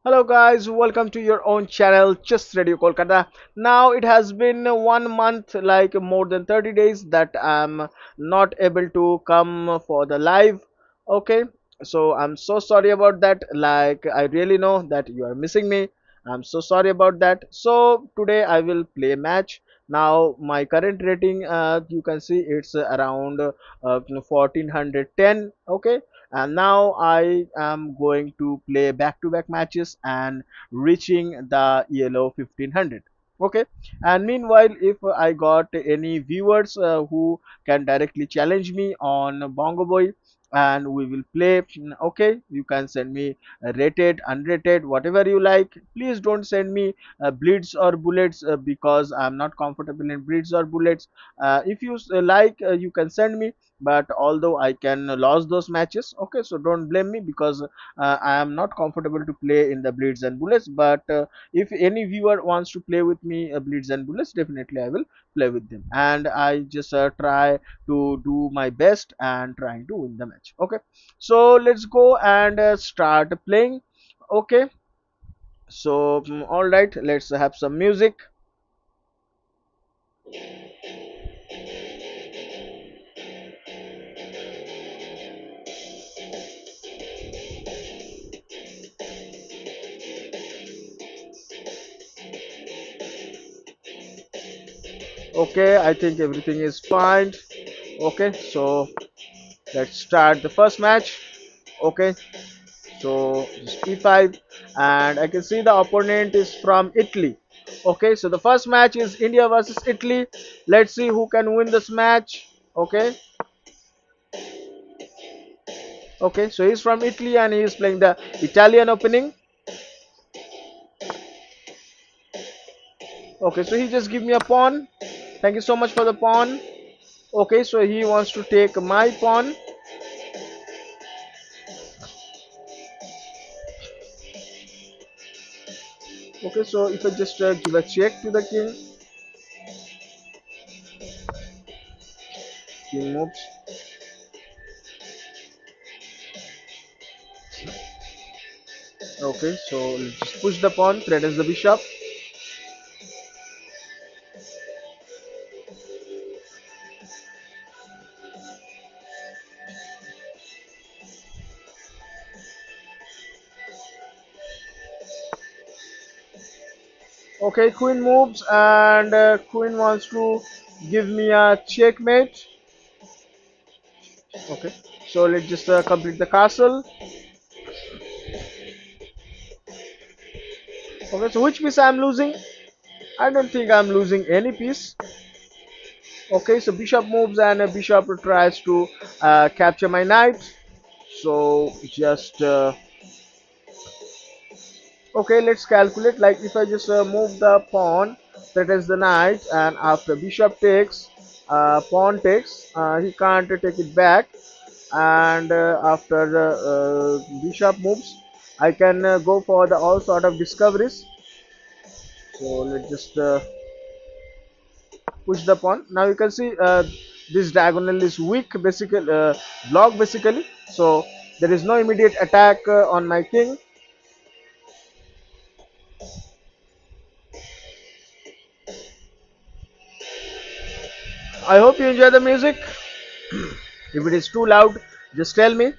Hello guys, welcome to your own channel, Just Radio Kolkata. Now it has been 1 month, like more than 30 days that I'm not able to come for the live. Okay, so I'm so sorry about that. Like I really know that you are missing me. I'm so sorry about that. So today I will play a match. Now my current rating, you can see it's around 1410. Okay, and now I am going to play back-to-back matches and reaching the yellow 1500. Okay, and meanwhile, if I got any viewers who can directly challenge me on bongoboyy, and we will play. Okay, you can send me rated, unrated, whatever you like. Please don't send me bleeds or bullets because I'm not comfortable in bleeds or bullets. If you like, you can send me, but although I can lose those matches. Okay, so don't blame me because I am not comfortable to play in the bleeds and bullets. But if any viewer wants to play with me bleeds and bullets, definitely I will play with them, and I just try to do my best and trying to win the match. Okay, so let's go and start playing. Okay, so all right, let's have some music. Okay, I think everything is fine. Okay, so let's start the first match. Okay, so just e5, and I can see the opponent is from Italy. Okay, so the first match is India versus Italy. Let's see who can win this match. Okay, okay, so he's from Italy and he is playing the Italian opening. Okay, so he just give me a pawn. Thank you so much for the pawn. Okay, so he wants to take my pawn. Okay, so if I just give a check to the king, king moves. Okay, so let's just push the pawn, threatens the bishop. Okay, queen moves, and queen wants to give me a checkmate. Okay, so let's just complete the castle. Okay, so which piece I'm losing? I don't think I'm losing any piece. Okay, so bishop moves, and bishop tries to capture my knight. So just okay, let's calculate. Like if I just move the pawn, that is the knight, and after bishop takes, pawn takes, he can't take it back. And after bishop moves, I can go for the all sort of discoveries. So let's just push the pawn. Now you can see this diagonal is weak, basically block basically. So there is no immediate attack on my king. I hope you enjoy the music. If it is too loud, just tell me.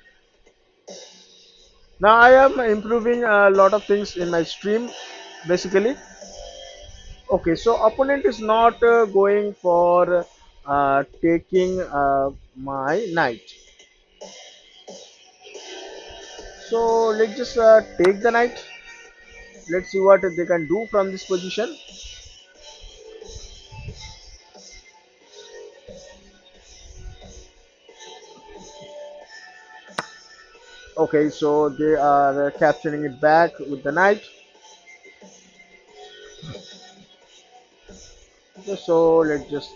Now I am improving a lot of things in my stream basically. Okay, so opponent is not going for taking my knight. So let's just take the knight. Let's see what they can do from this position. Okay, so they are capturing it back with the knight. Okay, so let's just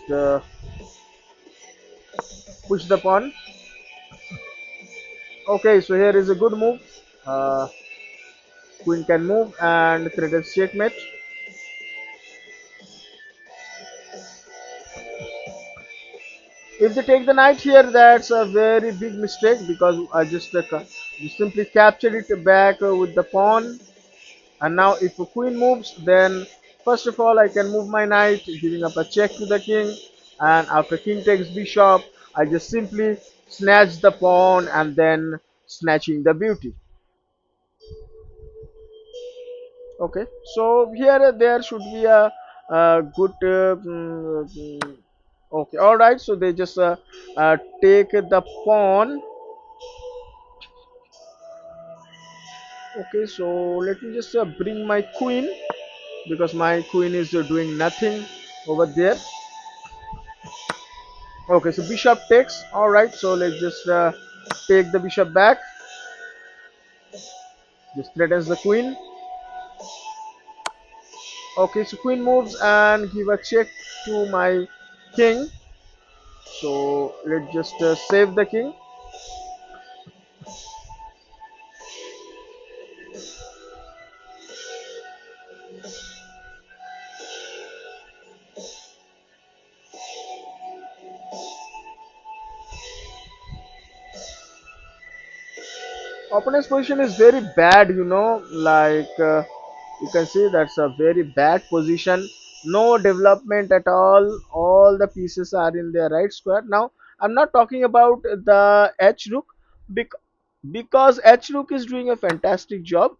push the pawn. Okay, so here is a good move. Uh, Queen can move and threatens checkmate. If they take the knight here, that's a very big mistake because I just simply captured it back with the pawn. And now if a queen moves, then first of all I can move my knight, giving up a check to the king. And after king takes bishop, I just simply snatch the pawn and then snatching the beauty. Okay, so here there should be a good okay, all right, so they just take the pawn. Okay, so let me just bring my queen, because my queen is doing nothing over there. Okay, so bishop takes. All right, so let's just take the bishop back. Just threatens the queen. Okay, so queen moves and give a check to my king. So let's just save the king. Opponent's position is very bad, you know, like you can see that's a very bad position. No development at all the pieces are in their right square. Now I'm not talking about the h rook, bec- because h rook is doing a fantastic job.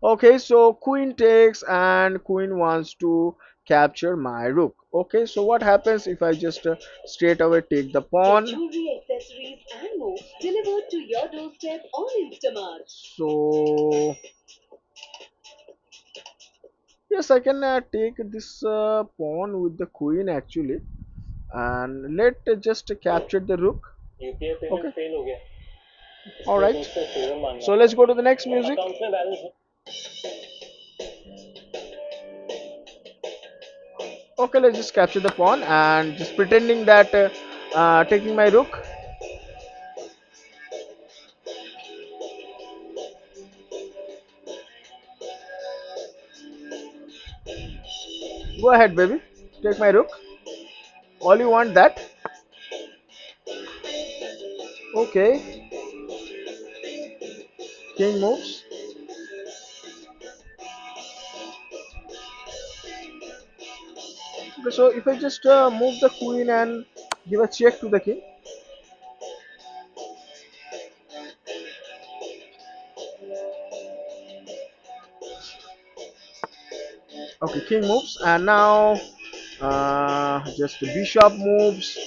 Okay, so queen takes and queen wants to capture my rook. Okay, so what happens if I just straight away take the pawn? Jewelry, accessories, and more delivered to your doorstep on Instamart. So yes, I can take this pawn with the queen actually, and let just capture the rook. Okay. All right. So let's go to the next music. Okay, let's just capture the pawn and just pretending that taking my rook. Go ahead, baby. Take my rook. All you want that. Okay. King moves. Okay, so if I just move the queen and give a check to the king. Okay, king moves, and now just the bishop moves,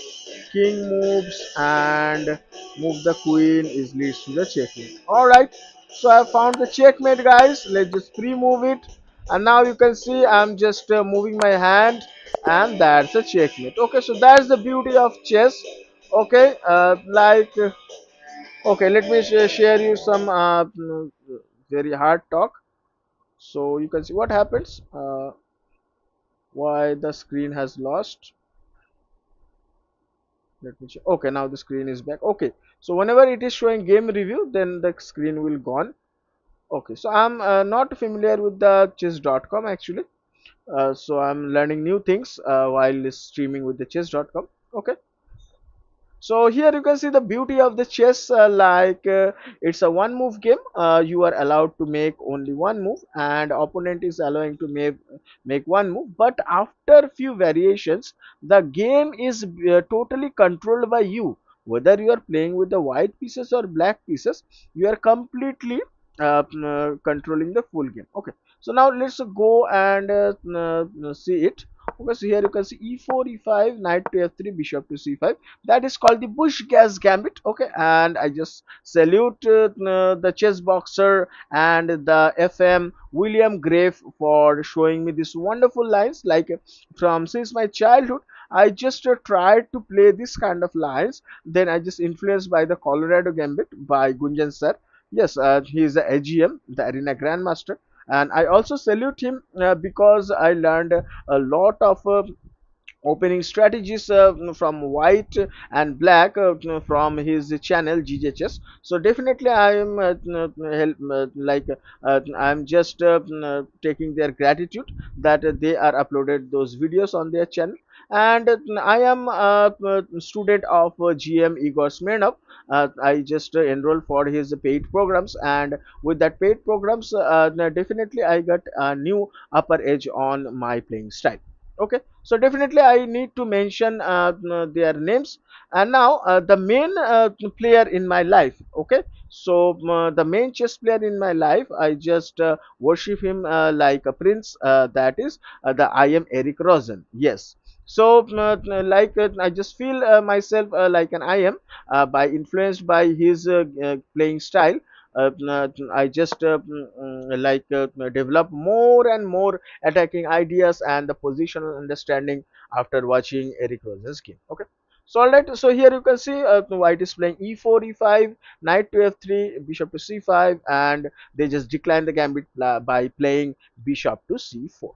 king moves, and move the queen is leads to the checkmate. All right, so I found the checkmate, guys. Let's just pre-move it, and now you can see I'm just moving my hand, and that's a checkmate. Okay, so that's the beauty of chess. Okay, okay, let me share you some very hard talk. So you can see what happens. Why the screen has lost. Let me check. Okay, now the screen is back. Okay, so whenever it is showing game review, then the screen will gone. Okay, so I'm not familiar with the chess.com actually. So I'm learning new things while streaming with the chess.com. Okay, so here you can see the beauty of the chess, it's a one move game. You are allowed to make only one move, and opponent is allowing to make one move. But after few variations, the game is totally controlled by you. Whether you are playing with the white pieces or black pieces, you are completely controlling the full game. Okay, so now let's go and see it. Okay, so here you can see e4, e5, knight to f3, bishop to c5. That is called the bush gas gambit. Okay, and I just salute the chess boxer and the fm William Grave for showing me these wonderful lines. Like from since my childhood, I just tried to play this kind of lines. Then I just influenced by the Colorado Gambit by Gunjan sir. Yes, he is the AGM, the arena grandmaster, and I also salute him because I learned a lot of opening strategies from white and black from his channel GJHS. So definitely I am I'm just taking their gratitude that they are uploaded those videos on their channel. and I am a student of GM Igor Smirnov. I just enrolled for his paid programs, and with that paid programs, definitely I got a new upper edge on my playing style. Okay, so definitely I need to mention their names. And now the main player in my life. Okay, so the main chess player in my life, I just worship him like a prince. That is the I am Eric Rosen. Yes. So like I just feel myself like an I am by influenced by his playing style. I just like develop more and more attacking ideas and the positional understanding after watching Eric Rosen's game. Okay. So alright, so here you can see white is playing e4, e5, knight to f3, bishop to c5, and they just decline the gambit by playing bishop to c4.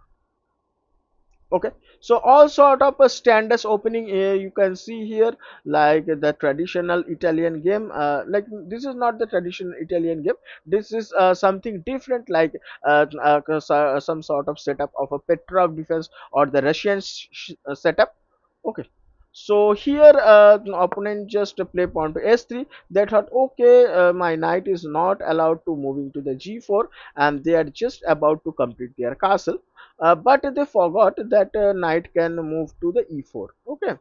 Okay, so all sort of a standards opening you can see here, like the traditional Italian game. Like this is not the traditional Italian game. This is something different, like some sort of setup of a Petrov defense or the Russian setup. Okay, so here the opponent just play pawn to s3. They thought, okay, my knight is not allowed to moving to the g4, and they are just about to complete their castle. But they forgot that knight can move to the e4. Okay,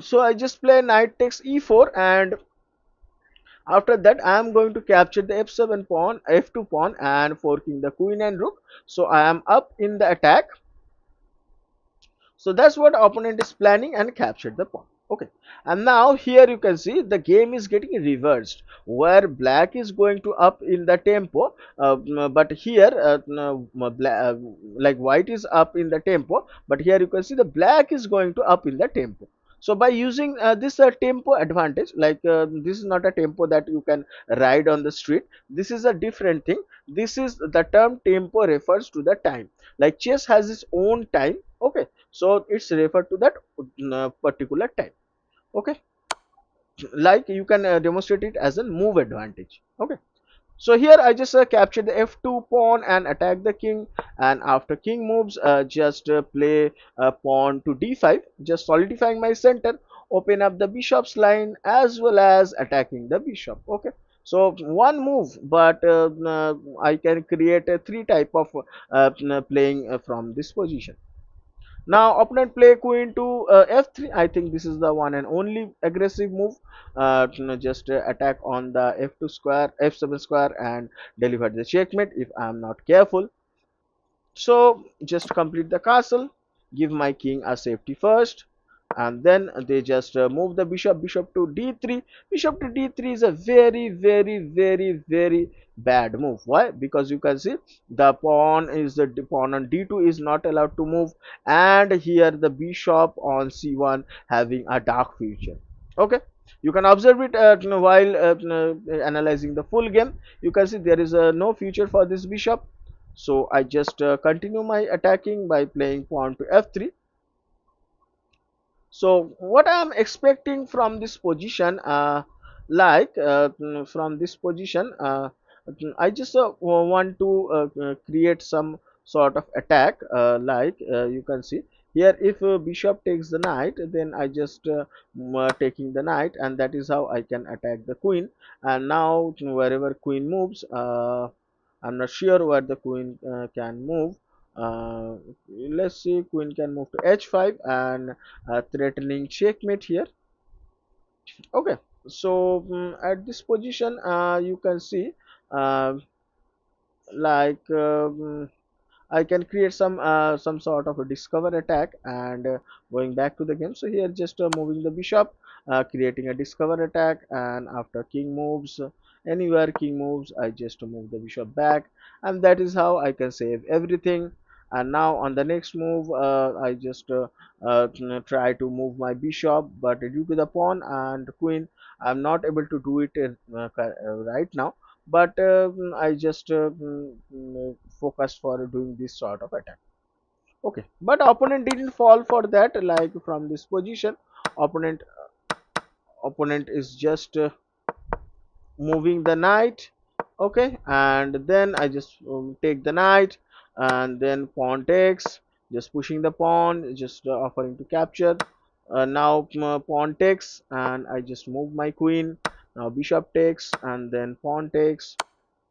so I just play knight takes e4, and after that I am going to capture the f7 pawn, f2 pawn, and forking the queen and rook. So I am up in the attack. So that's what opponent is planning, and captured the pawn. Okay, and now here you can see the game is getting reversed, where black is going to up in the tempo, but here like white is up in the tempo, but here you can see the black is going to up in the tempo. So by using this tempo advantage, like this is not a tempo that you can ride on the street. This is a different thing. This is the term tempo refers to the time, like chess has its own time. Okay, so it's referred to that particular time. Okay, like you can demonstrate it as a move advantage. Okay, so here I just capture the f2 pawn and attack the king, and after king moves just play pawn to d5, just solidifying my center, open up the bishop's line as well as attacking the bishop. Okay, so one move, but I can create a three type of playing from this position. Now opponent play queen to f3. I think this is the one and only aggressive move. Just attack on the f2 square, f7 square, and deliver the checkmate if I am not careful. So just complete the castle, give my king a safety first, and then they just move the bishop to d3. Bishop to d3 is a very bad move. Why? Because you can see the pawn on d2 is not allowed to move, and here the bishop on c1 having a dark future. Okay, you can observe it while analyzing the full game. You can see there is no future for this bishop. So I just continue my attacking by playing pawn to f3. So what I am expecting from this position, from this position, I just want to create some sort of attack, you can see here, if bishop takes the knight, then I just taking the knight, and that is how I can attack the queen. And now wherever queen moves, I'm not sure where the queen can move. Let's see, queen can move to h5, and threatening checkmate here. Okay, so at this position you can see uh, like I can create some sort of a discover attack, and going back to the game. So here just moving the bishop, creating a discover attack, and after king moves, anywhere king moves, I just move the bishop back, and that is how I can save everything. And now on the next move, I just try to move my bishop, but due to the pawn and queen, I'm not able to do it right now. But I just focused for doing this sort of attack. Okay, but opponent didn't fall for that. Like from this position, opponent opponent is just moving the knight. Okay, and then I just take the knight, and then pawn takes, Just pushing the pawn, just offering to capture. Now pawn takes, and I just move my queen. Now bishop takes, and then pawn takes.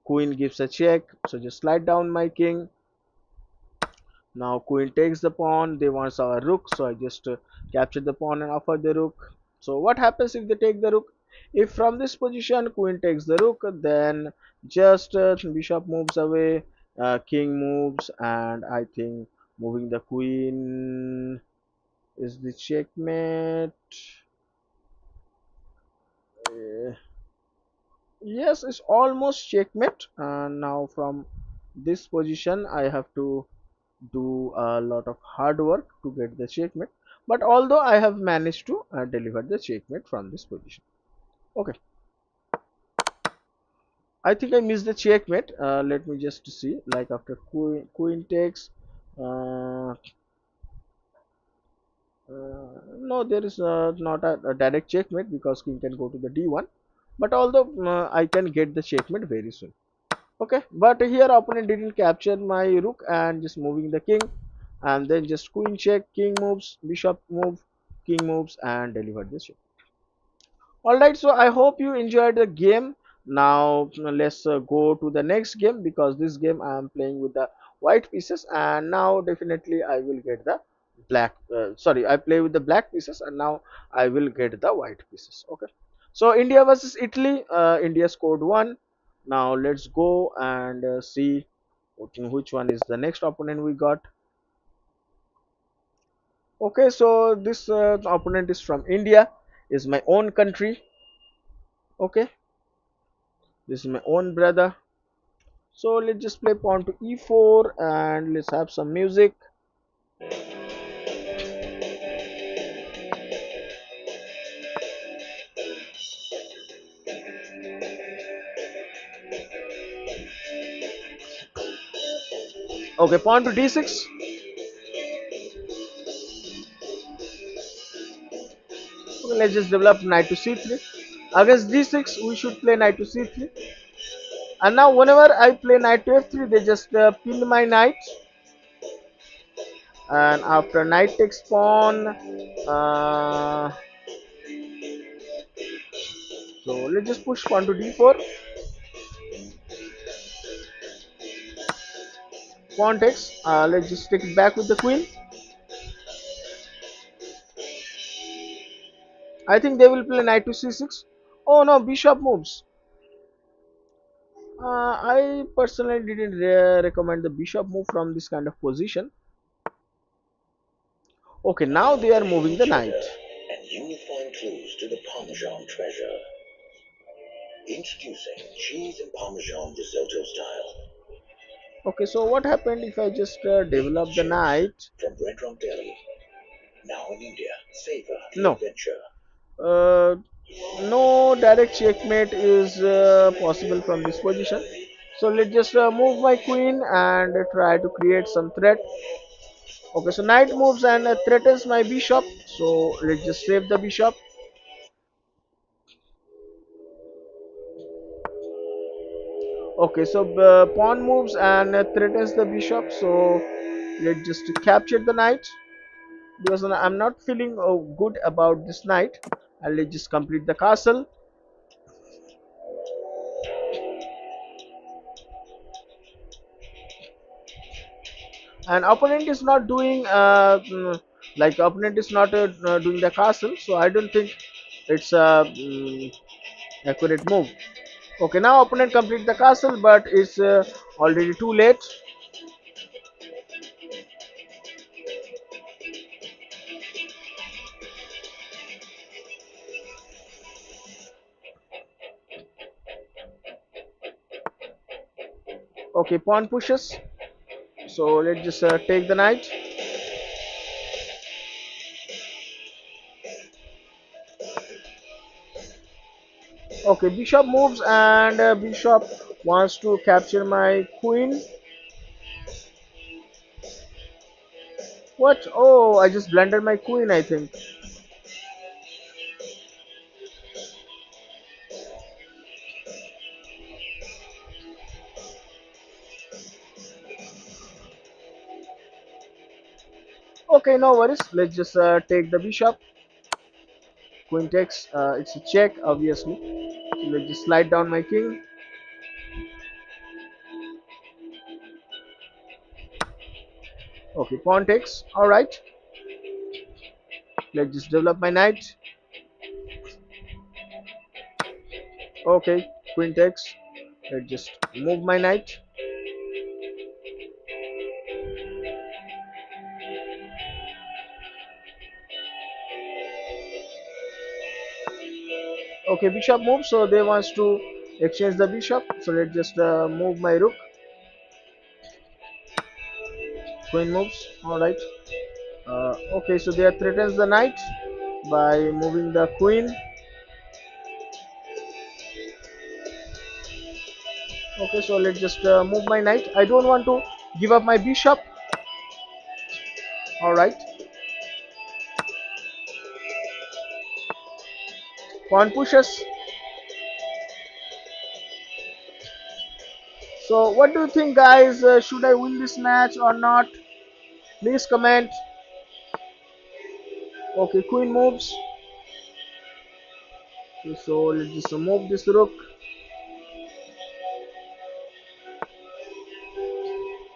Queen gives a check, so just slide down my king. Now queen takes the pawn. They want our rook, so I just capture the pawn and offer the rook. So what happens if they take the rook? If from this position queen takes the rook, then just bishop moves away, king moves, and I think moving the queen is the checkmate. Uh, yes, it's almost checkmate. And now from this position, I have to do a lot of hard work to get the checkmate, but although I have managed to deliver the checkmate from this position. Okay, I think I missed the checkmate. Let me just see, like after queen takes, uh, no, there is not a direct checkmate because king can go to the d1, but although I can get the checkmate very soon. Okay, but here opponent didn't capture my rook and just moving the king, and then just queen check, king moves, bishop move, king moves, and deliver the check. All right, so I hope you enjoyed the game. Now let's go to the next game, because this game I am playing with the white pieces, and now definitely I will get the black. Sorry, I play with the black pieces, and now I will get the white pieces. Okay, so India versus Italy. India scored one. Now let's go and see which one is the next opponent we got. Okay, so this opponent is from India, is my own country. Okay, this is my own brother. So let's just play pawn to e4 and let's have some music. Okay, pawn to d6. Okay, let's just develop knight to c3. Against d6, we should play knight to c3. And now whenever I play knight to f3, they just pin my knight. And after knight takes pawn, so let's just push pawn to d4. Pawn takes. Let's just take it back with the queen. I think they will play knight to c6. Oh no, bishop moves. I personally didn't recommend the bishop move from this kind of position. Okay, now they are moving the knight. And you will find clues to the Parmesan treasure. Introducing cheese and Parmesan risotto style. Okay, so what happened if I just develop the knight? From Red Rock Deli. Now in India. Savor the No. adventure. Uh, no direct checkmate is possible from this position. So let's just move my queen and try to create some threat. Okay, so knight moves and threatens my bishop. So let's just save the bishop. Okay, so pawn moves and threatens the bishop. So let's just capture the knight, because I'm not feeling good about this knight. And let's just complete the castle. And opponent is not doing like opponent is not doing the castle, so I don't think it's a accurate move. Okay, now opponent complete the castle, but it's already too late. Okay, pawn pushes, so let's just take the knight. Okay, bishop moves and bishop wants to capture my queen. What? Oh, I just blundered my queen, I think. Okay, no worries. Let's just take the bishop. Queen takes. It's a check, obviously. So let's just slide down my king. Okay, pawn takes. All right. Let's just develop my knight. Okay, queen takes. Let's just move my knight. Okay, bishop moves. So they wants to exchange the bishop. So let's just move my rook. Queen moves. All right. Okay, so they threatens the knight by moving the queen. Okay, so let's just move my knight. I don't want to give up my bishop. All right. Pawn pushes. So what do you think, guys? Should I win this match or not? Please comment. Okay, queen moves. So let's just move this rook.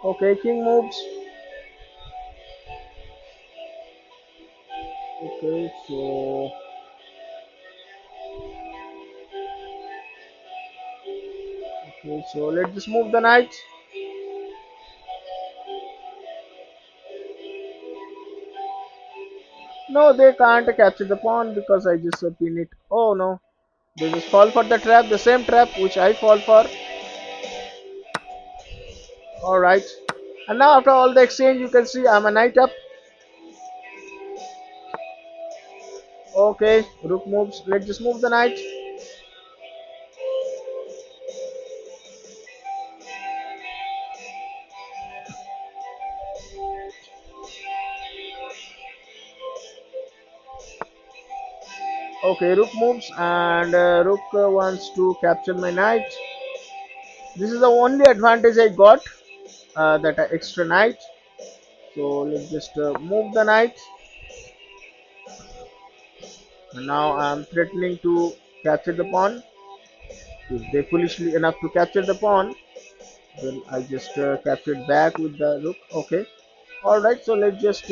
Okay, king moves. Okay, so let's just move the knight. No, they can't capture the pawn because I just pin it. Oh no, they just fall for the trap, the same trap which I fall for. All right, and now after all the exchange, you can see I'm a knight up. Okay, rook moves. Let's just move the knight. Okay, rook moves, and rook wants to capture my knight. This is the only advantage I got, that extra knight. So let's just move the knight. And now I'm threatening to capture the pawn. If they foolishly enough to capture the pawn, then I just captured back with the rook. Okay. All right. So let's just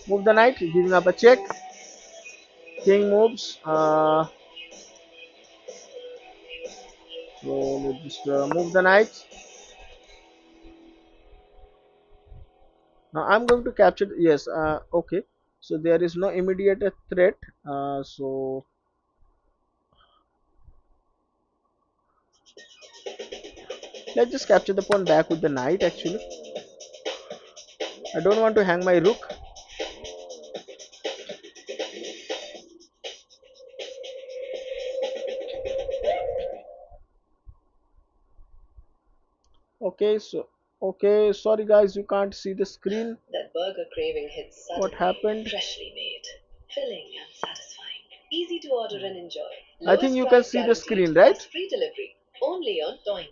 move the knight, giving up a check. King moves. So let's just move the knight. Now I'm going to capture. Yes. Okay. So there is no immediate threat. So let's just capture the pawn back with the knight. Actually, I don't want to hang my rook. Okay. So okay. Sorry guys, you can't see the screen. That burger craving hits What suddenly. happened? Freshly made, filling and satisfying. Easy to order and enjoy. I think Lowest you can price see the guaranteed screen, plus right? free delivery. Only on Toing.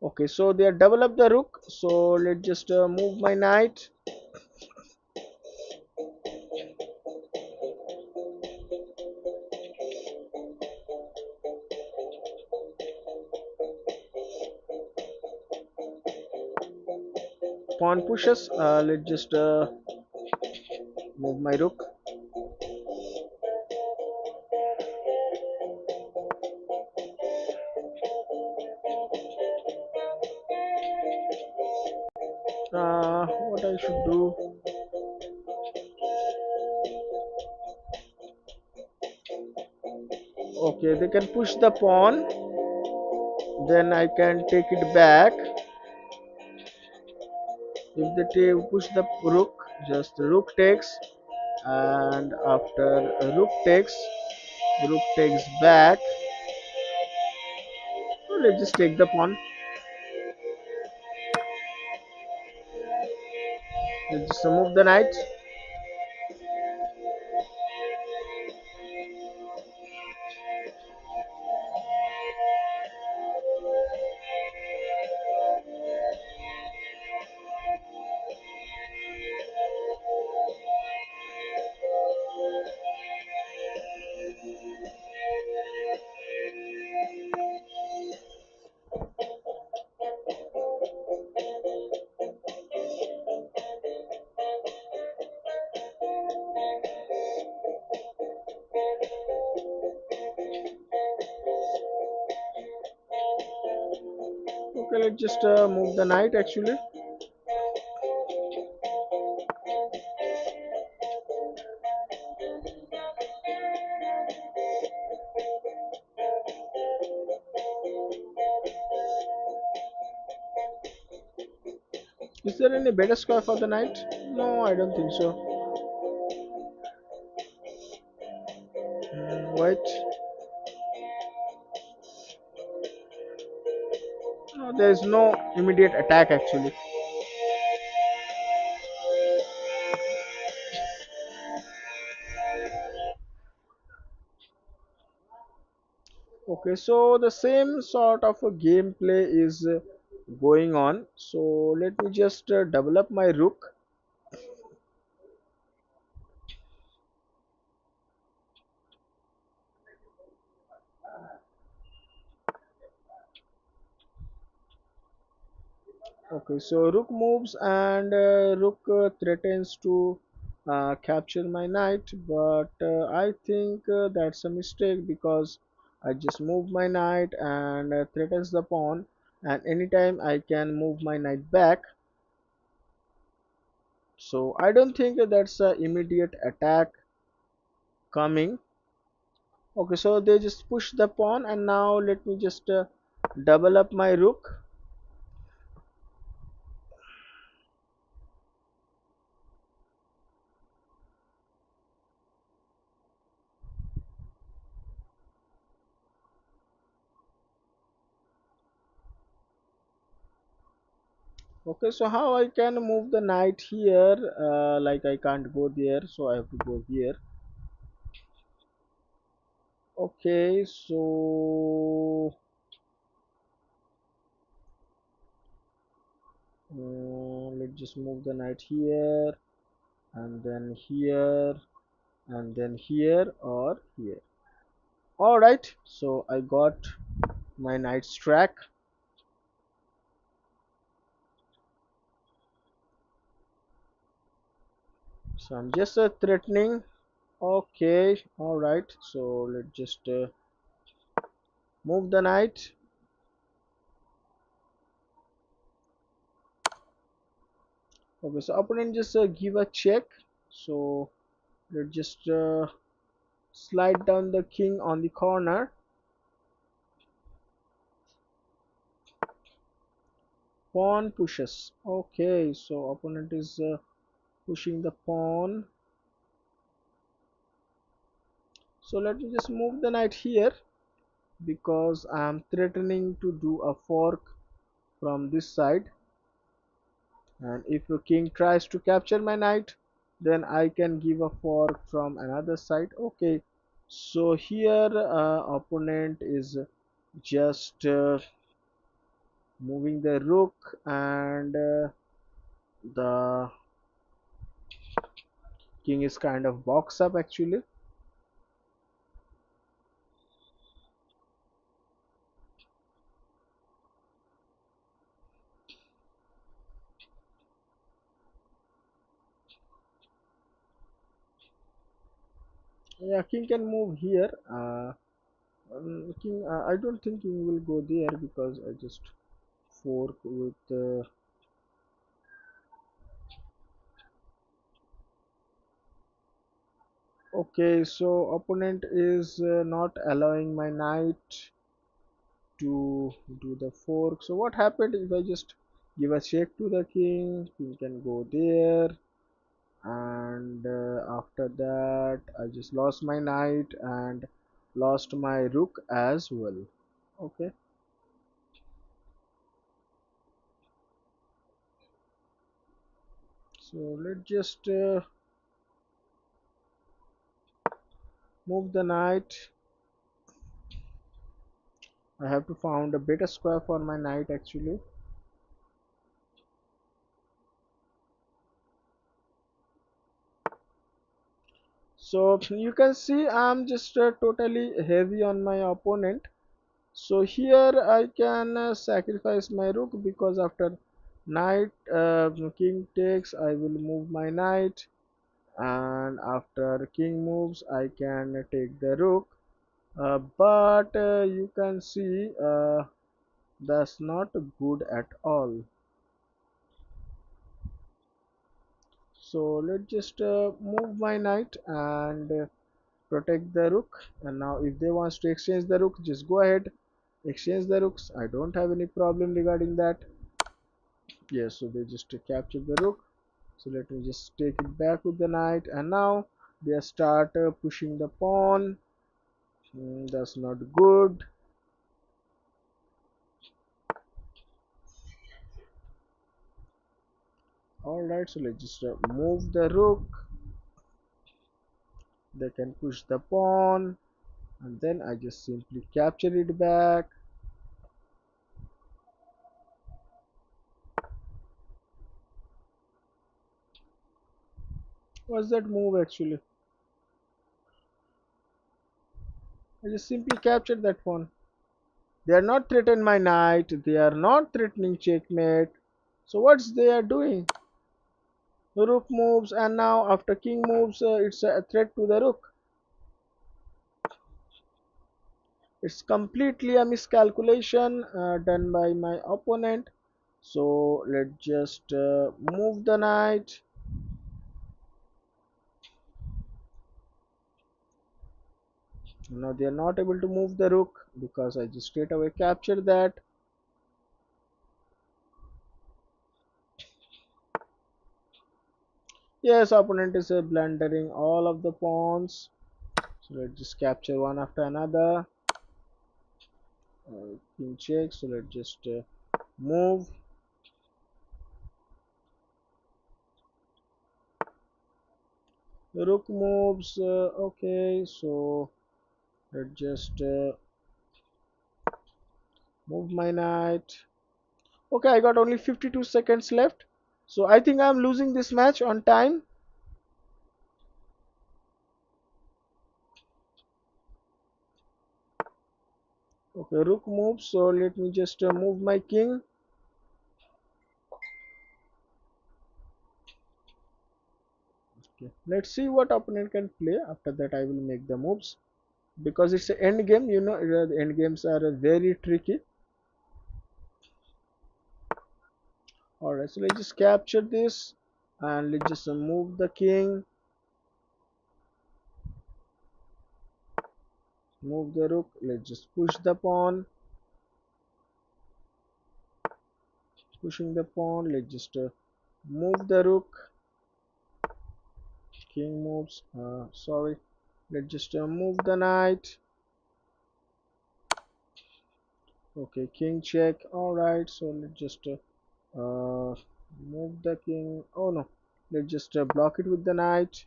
Okay, so they develop the rook. So let's just move my knight. Pawn pushes. Let's just move my rook. What I should do? Okay, they can push the pawn. Then I can take it back. If they push the rook, just rook takes, and after rook takes back. So let's just take the pawn. Let's just move the knight. Okay, let's just move the knight actually. Is there any better square for the knight? No, I don't think so. Wait. No, there is no immediate attack actually. Okay, so the same sort of a gameplay is going on. So let me just double up my rook. Okay, so rook moves and rook threatens to capture my knight, but I think that's a mistake because I just move my knight and threatens the pawn, and anytime I can move my knight back. So I don't think that's a immediate attack coming. Okay, so they just push the pawn, and now let me just double up my rook. Okay, so how I can move the knight here? Like I can't go there, so I have to go here. Okay, so let's just move the knight here, and then here, and then here or here. All right, so I got my knight's track. So I'm just threatening. Okay, all right. So let's just move the knight. Okay, so opponent just give a check. So let's just slide down the king on the corner. Pawn pushes. Okay, so opponent is pushing the pawn. So let me just move the knight here because I'm threatening to do a fork from this side, and if the king tries to capture my knight, then I can give a fork from another side. Okay, so here opponent is just moving the rook, and the king is kind of boxed up actually. Yeah, king can move here. King, I don't think king will go there because I just fork with okay, so opponent is not allowing my knight to do the fork. So what happened if I just give a check to the king? King can go there, and after that I just lost my knight and lost my rook as well. Okay, so let's just move the knight. I have to find a better square for my knight actually. So you can see I'm just totally heavy on my opponent. So here I can sacrifice my rook because after knight king takes, I will move my knight, and after king moves I can take the rook. But you can see That's not good at all. So let's just move my knight and protect the rook. And now if they wants to exchange the rook, just go ahead, exchange the rooks. I don't have any problem regarding that. Yes, so they just capture the rook. So let me just take it back with the knight, and now they start pushing the pawn. That's not good. All right, so let's just move the rook. They can push the pawn, and then I just simply capture it back. What's that move actually? I just simply captured that pawn. They are not threatening my knight. They are not threatening checkmate. So what's they are doing? The rook moves, and now after king moves, it's a threat to the rook. It's completely a miscalculation done by my opponent. So let's just move the knight. Now they are not able to move the rook because I just straight away captured that. Yes, opponent is blundering all of the pawns. So let's just capture one after another. King check. So let's just move. The rook moves. Okay, so let's just move my knight. Okay, I got only 52 seconds left. So I think I'm losing this match on time. Okay, rook moves. So let me just move my king. Okay. Let's see what opponent can play. After that, I will make the moves. Because it's an end game, the end games are very tricky. Alright, so let's just capture this. And let's just move the king. Move the rook. Let's just push the pawn. Pushing the pawn. Let's just move the rook. King moves. Sorry. Let's just move the knight. Okay, king check. All right, so let's just move the king. Oh no, let's just block it with the knight.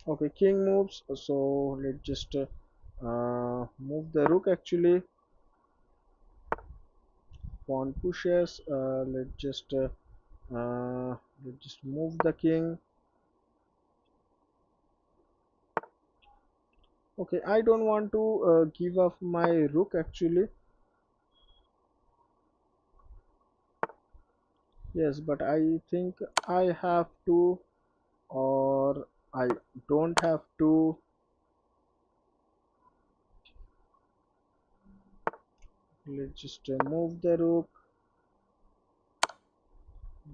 Okay, king moves. So let's just move the rook actually. Pawn pushes. Let's just move the king. Okay, I don't want to give up my rook actually. Yes, but I think I have to, or I don't have to. Let's just move the rook.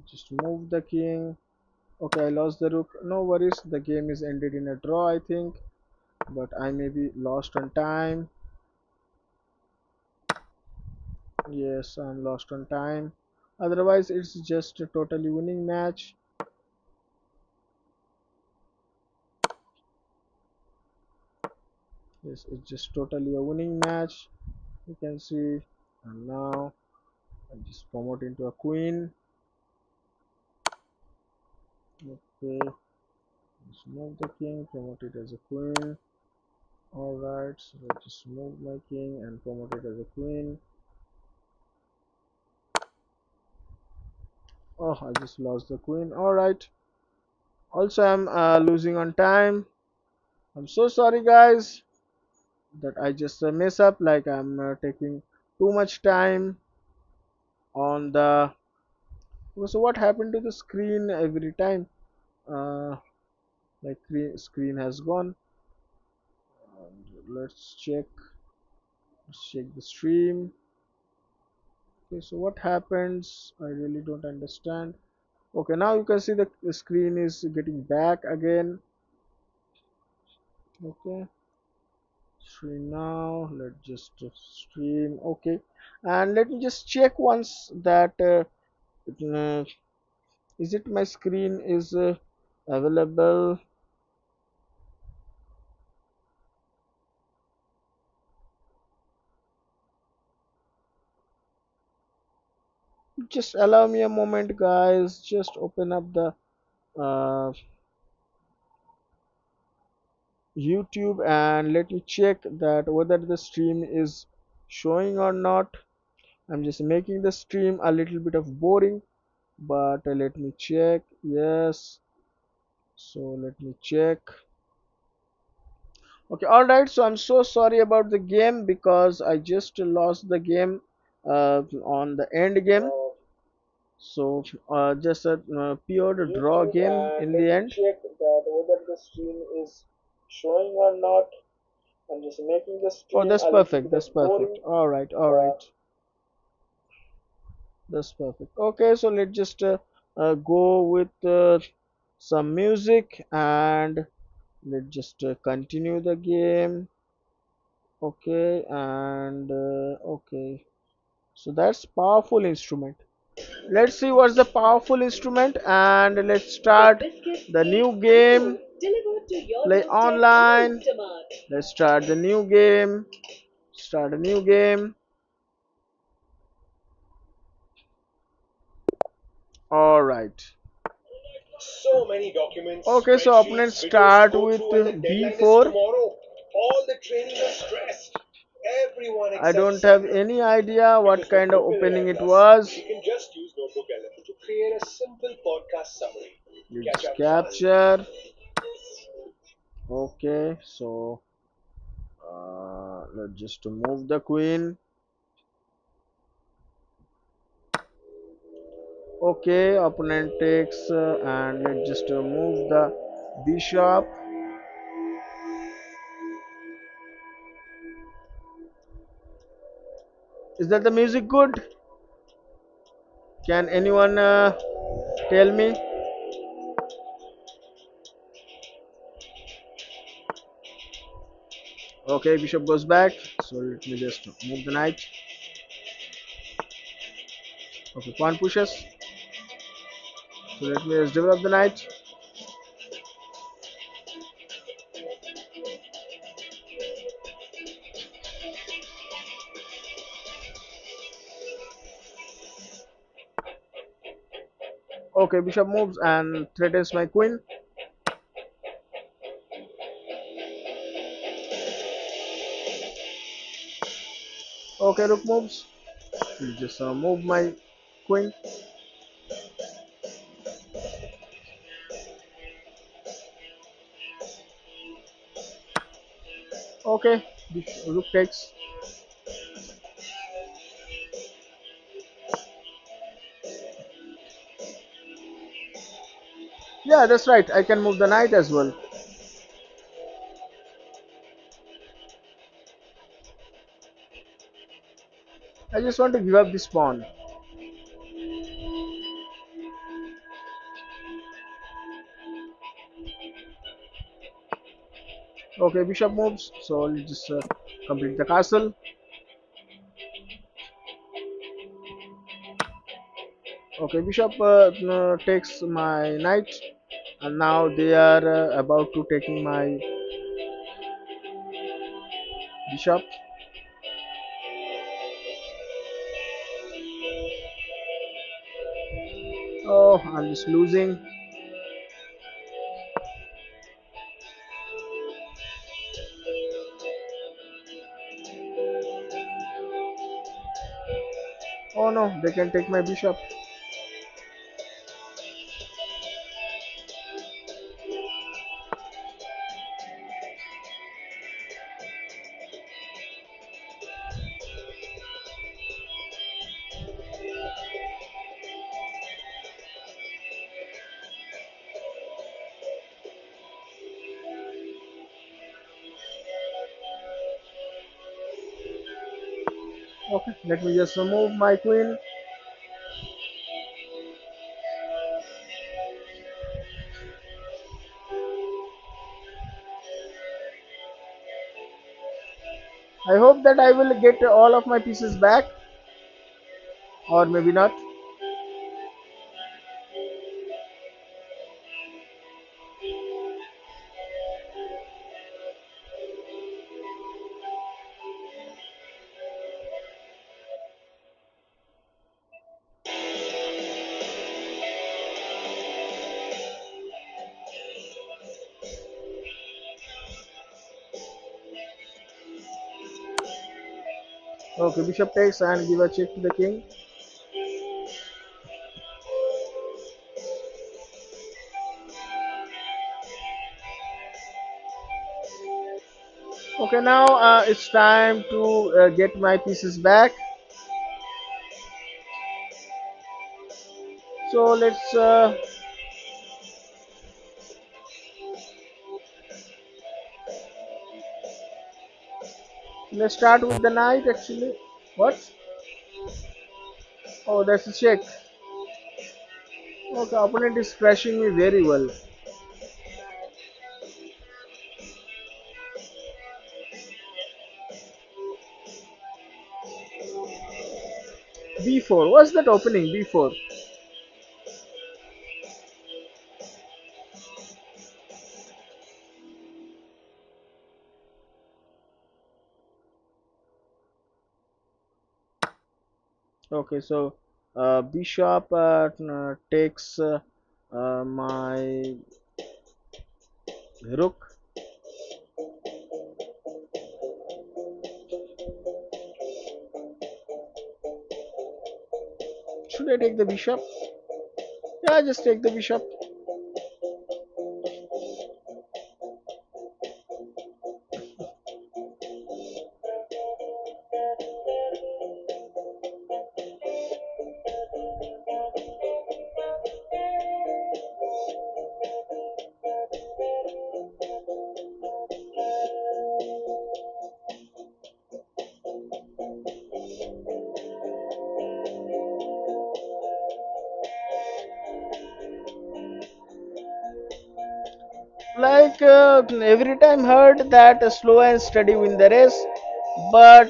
Just move the king. Okay, I lost the rook. No worries, the game is ended in a draw, I think. But I may be lost on time. Yes, I'm lost on time. Otherwise, it's just a totally winning match. Yes, it's just totally a winning match. You can see. And now I just promote into a queen. Okay, just move the king, promote it as a queen. Alright, so let's just move my king and promote it as a queen. Oh, I just lost the queen. Alright. Also, I'm losing on time. I'm so sorry, guys, that I just mess up. Like I'm taking too much time on the. So what happened to the screen every time? Uh, like screen has gone. Let's check. Let's check the stream. Okay, so what happens? I really don't understand. Okay, now you can see the screen is getting back again. Okay, stream now. Let's just stream. Okay, and let me just check once that uh, is it my screen is available. Just allow me a moment, guys. Just open up the uh, YouTube and let me check that whether the stream is showing or not. I'm just making the stream a little bit of boring, but let me check. Yes, so let me check. Okay, all right. So I'm so sorry about the game because I just lost the game on the end game. So just a pure draw game in the end. Check that whether the stream is showing or not. I'm just making the stream. Oh, that's perfect. That's perfect. All right, all right. That's perfect. Okay, so let's just go with some music and let's just continue the game. Okay, and okay. So that's powerful instrument. Let's see what's the powerful instrument and let's start the new game. Delivered to your Play doorstep on online. Instamart. Let's start the new game. Start a new game. All right. So many documents, Okay, so opponents spreadsheets, figures to start go with through, and the deadline is b4. tomorrow. All the training are stressed. Everyone I except don't have Simon. any idea what Because with kind of Broken opening AI it Plus, was. you can just use Notebook LM to create a simple podcast summary. Catch Let's up fast. capture. Okay, so let's just move the queen. Okay, opponent takes and let's just move the bishop. Is that the music good? Can anyone tell me? Okay, bishop goes back. So let me just move the knight. Okay, pawn pushes. So let me just develop the knight. Okay, bishop moves and threatens my queen. Okay, rook moves. We'll just move my queen. Okay, rook takes. Yeah, that's right. I can move the knight as well. I just want to give up this pawn. Okay, bishop moves. So let's just complete the castle. Okay, bishop takes my knight, and now they are about to taking my bishop. Oh, I'm just losing. Oh no, they can take my bishop. Okay, let me just remove my queen. I hope that I will get all of my pieces back, or maybe not. Okay, bishop takes and give a check to the king. Okay, now it's time to get my pieces back. So let's start with the knight actually. What? Oh, that's a check. Okay, opponent is crashing me very well. B4. What's that opening? B4. Okay, so bishop takes my rook. Should I take the bishop? Yeah, just take the bishop. Like every time heard that slow and steady win the race, but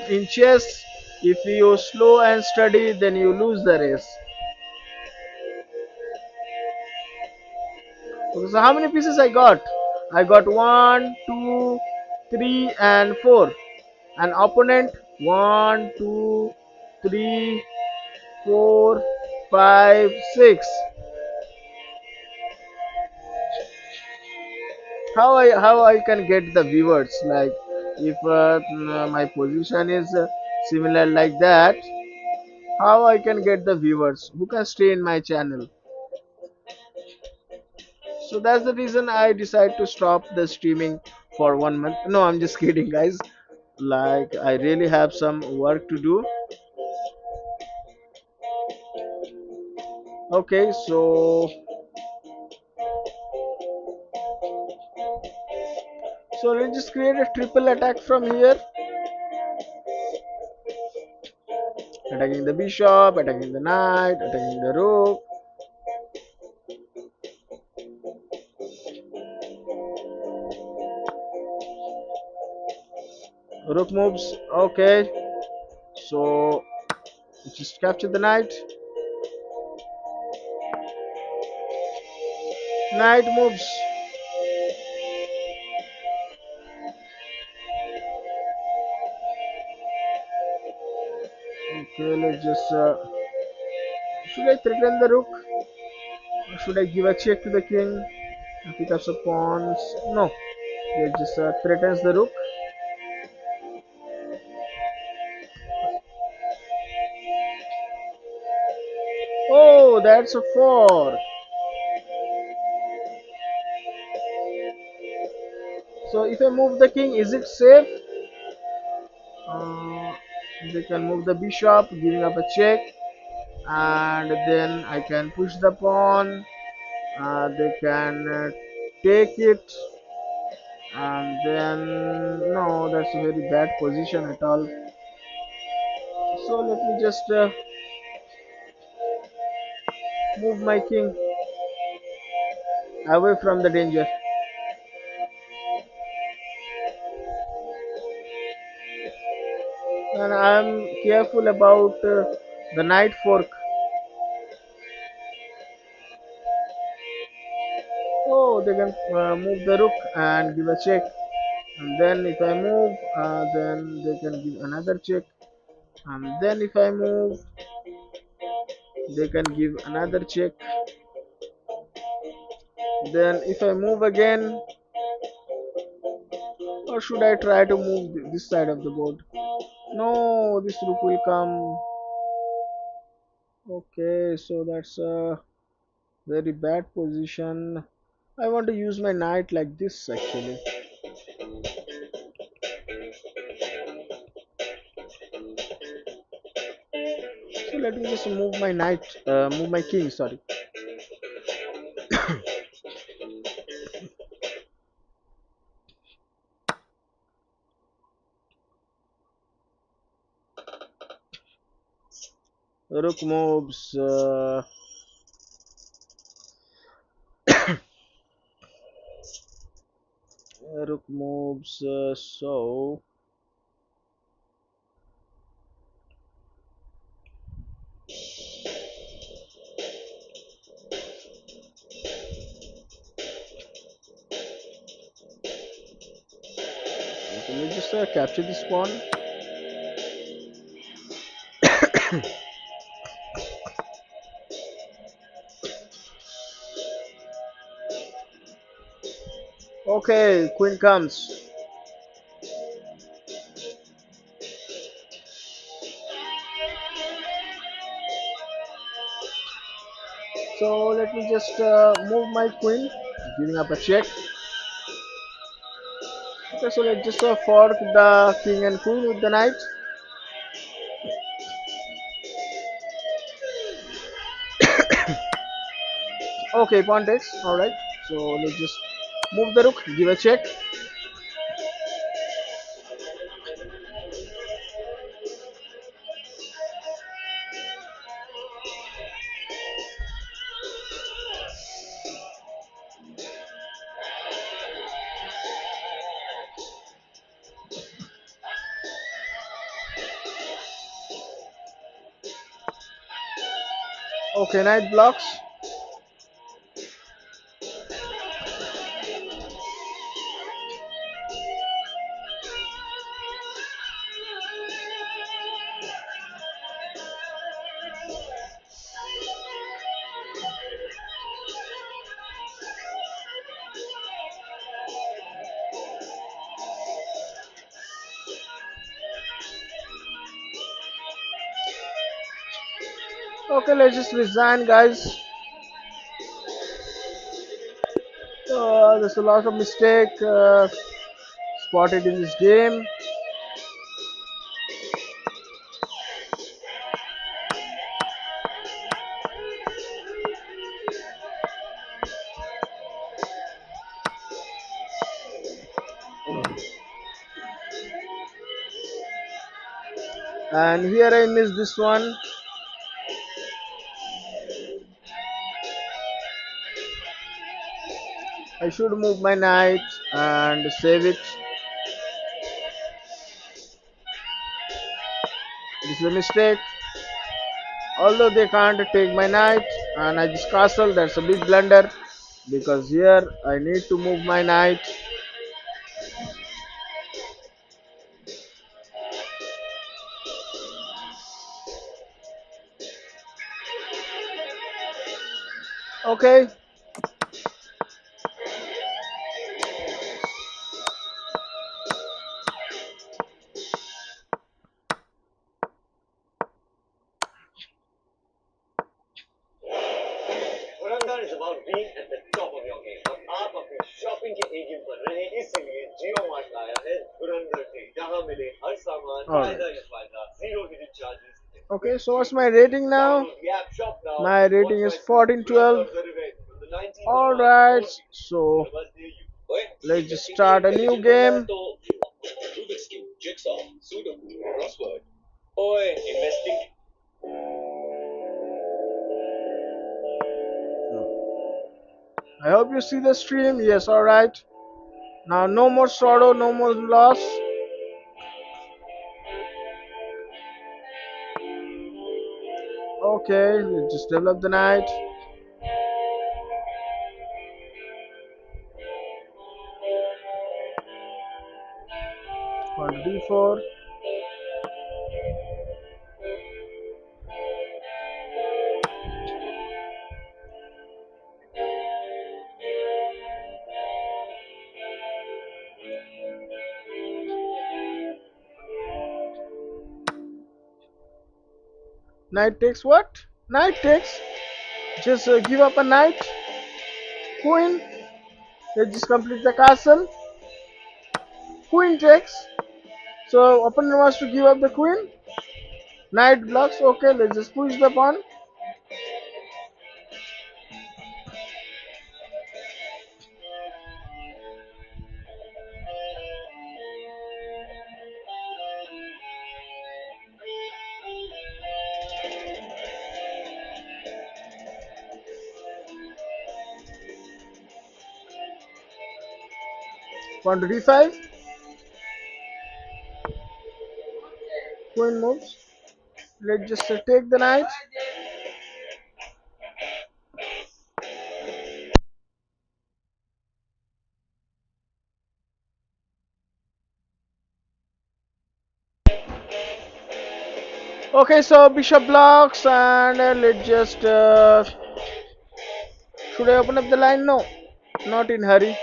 in chess, if you slow and steady, then you lose the race. Okay, so how many pieces I got? I got one, two, three, and four. An opponent one, two, three, four, five, six. How I can get the viewers? Like if my position is similar like that, how I can get the viewers who can stay in my channel? So that's the reason I decide to stop the streaming for 1 month. No, I'm just kidding, guys. Like I really have some work to do. Okay, so let's just create a triple attack from here, attacking the bishop, attacking the knight, attacking the rook. Rook moves. Okay, so just capture the knight. Knight moves. Okay, let's just. Should I threaten the rook? Or should I give a check to the king? Pick up some pawns. No, it just threatens the rook. Oh, that's a fork. So if I move the king, is it safe? Uh, they can move the bishop, giving up a check, and then I can push the pawn. They can take it, and then no, that's a very bad position at all. So let me just move my king away from the danger. And I'm careful about the knight fork. Oh, they can move the rook and give a check. And then if I move, then they can give another check. And then if I move, they can give another check. Then if I move again, or should I try to move this side of the board? No, this rook will come. Okay, so that's a very bad position. I want to use my knight like this actually. So let me just move my knight, move my king, sorry. Rook moves, rook moves, so can we just capture this pawn? Okay, queen comes. So let me just move my queen, giving up a check. Okay, so let's just fork the king and queen with the knight. Okay, pawn takes. All right. So let's just move the rook, give a check. Okay, knight blocks. Okay, let's just resign, guys. There's a lot of mistake spotted in this game. And here I missed this one. I should move my knight and save it. This is a mistake. Although they can't take my knight and I just castle, that's a big blunder because here I need to move my knight. Okay. Dhurandhar is about being at the top of your game और आप अपनी shopping के ए game पर रहे इसीलिए जियो mart लाया है धुरंधर day जहां मिले हर सामान फायदा या फायदा zero hidden charges Okay, so what's my rating now? download the app shop now My rating is 1412. the revenge from the 19th of Alright, March so bus near you ओए let's just start a new game. तो Rubik's Cube, Jigsaw, Sudoku, Crossword ओए investing I hope you see the stream. Yes, alright. Now, no more sorrow, no more loss. Okay, let's just develop the knight. On d4. Knight takes what? Knight takes. Just give up a knight. Queen. Let's just complete the castle. Queen takes. So opponent wants to give up the queen. Knight blocks. Okay, let's just push the pawn. Pawn to d5. Queen moves. Let's just take the knight. Okay, so bishop blocks and let's just should I open up the line? No, not in hurry.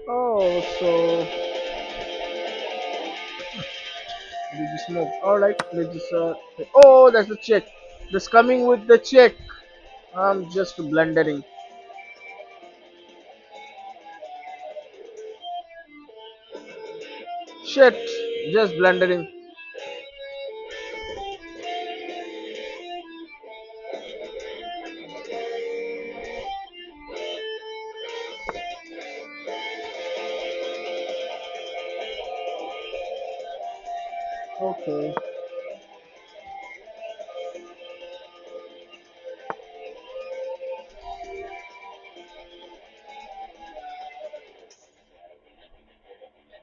Oh, so we just move. All right, let's just. Oh, that's a check. That's coming with the check. I'm just blundering. Shit, just blundering. Okay.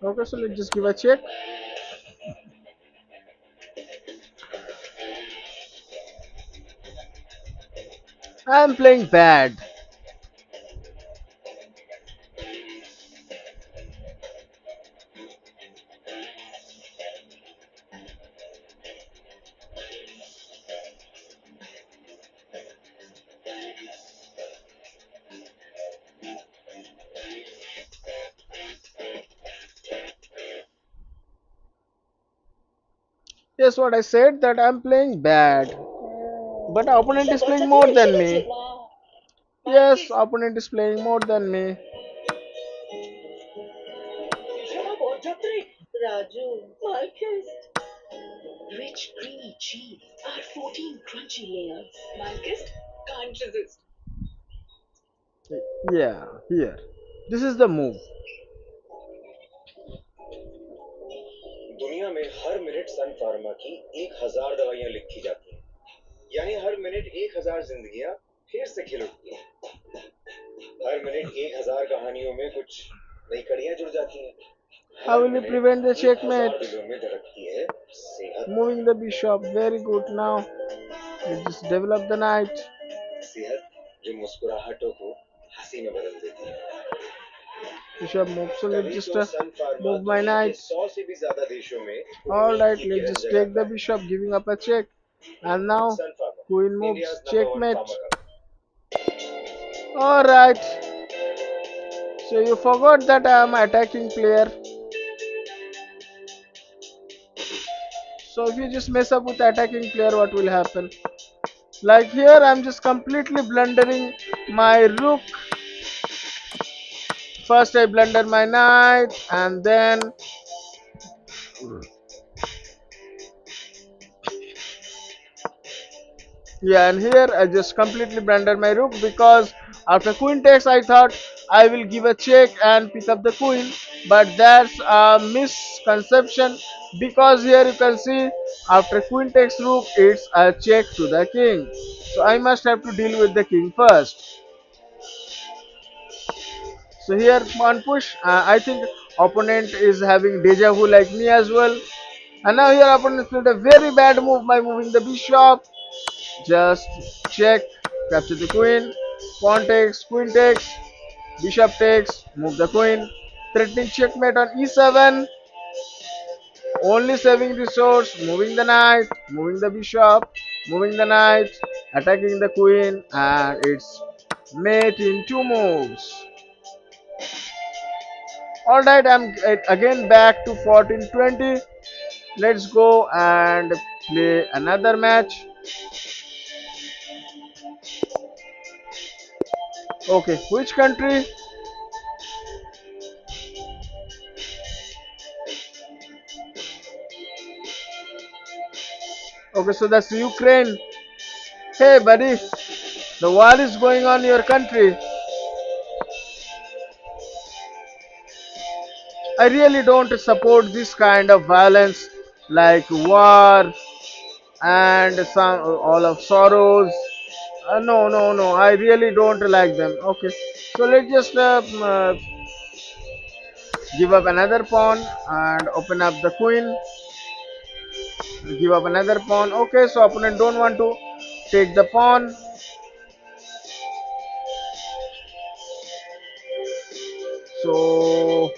Okay, so let's just give a check. I'm playing bad. Yes, what I said that I'm playing bad. But opponent is playing more than me. Yes, opponent is playing more than me. Raju, Malchus. Rich, creamy cheese. Our 14 crunchy layers. Malchus can't resist. Yeah, here. This is the move. दुनिया में हर minute सन pharma की 1000 दवाइयां लिखी जाती हैं, यानी हर minute 1000 जिंदगियां फिर से खिल उठती हैं। हर मिनट 1000 कहानियों में कुछ नई कड़ियां जुड़ जाती हैं। How her will you minute prevent the 1000 checkmate? दिलों में धड़कती है सेहत। Moving the bishop. Very good now. We just develop the knight. सेहत जो मुस्कुराहटों को हंसी में बदल देती है। Bishop move. So let's तभी just तो सन फार्मा move my दुनिया के knight. 100 से भी ज्यादा देशों में उम्मीद Alright, की let's Kiran just take the जगाता है। bishop, giving up a check. And now, Sun Pharma, queen moves. India's number 1 Checkmate. Pharma company. Alright. So you forgot that I am attacking player. So if you just mess up with attacking player, what will happen? Like here, I'm just completely blundering my rook. First I blunder my knight, and then yeah, and here I just completely blunder my rook because after queen takes, I thought I will give a check and pick up the queen. but that's a misconception because here you can see after queen takes rook it's a check to the king. So I must have to deal with the king first. So here on push, I think opponent is having deja vu like me as well. And now here opponent played a very bad move by moving the bishop. Just check, capture the queen, pawn takes, queen takes, bishop takes, move the queen, threatening checkmate on e7, only saving resource, moving the knight, moving the bishop, moving the knight, attacking the queen, and it's mate in two moves. Alright, I'm again back to 1420. Let's go and play another match. Okay, which country? Okay, so that's Ukraine. Hey buddy, the war is going on in your country. I really don't support this kind of violence like war and some all of sorrows. No, no, no. I really don't like them. Okay, so let's just give up another pawn and open up the queen. Give up another pawn. Okay, so opponent don't want to take the pawn. So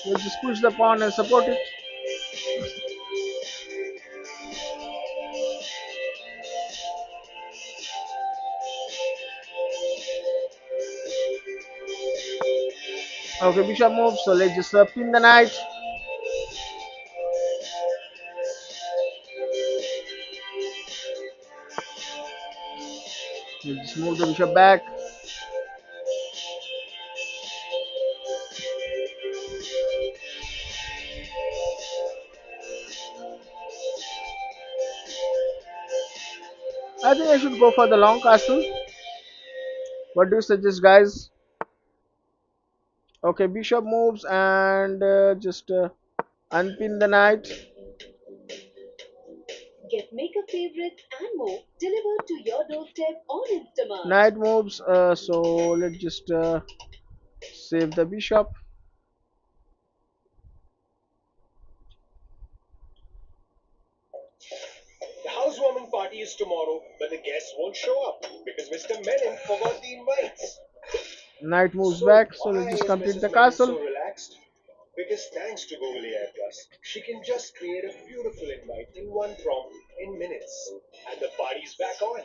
let's just push the pawn and support it. Okay, bishop moves. So let's just pin the knight. Let's just move the bishop back. I think I should go for the long castle. What do you suggest, guys? Okay, bishop moves and just unpin the knight. Get makeup favorites and more delivered to your doorstep on Instamart. Knight moves, so let's just save the bishop. The housewarming party is tomorrow, but the guests won't show up because Mr. Menon forgot the invites. Knight moves So back, so let's why just is complete Mrs. the Menon castle. so relaxed? Because thanks to Google AI Plus, she can just create a beautiful invite in one prompt in minutes, and the party's back on.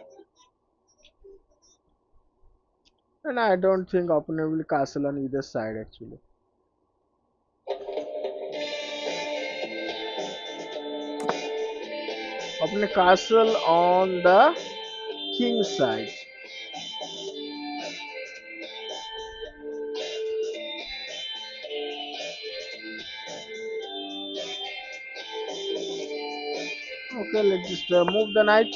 And I don't think opponent will castle on either side actually. Opponent castle on the king side. Okay, let's just move the knight.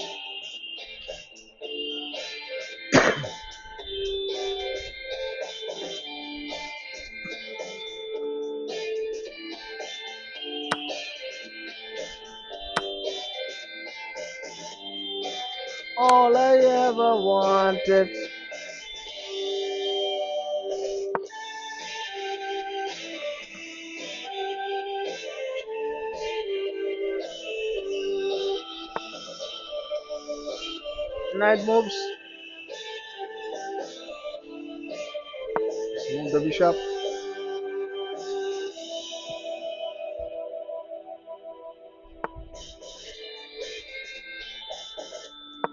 All I ever wanted. Knight moves. Let's move the bishop.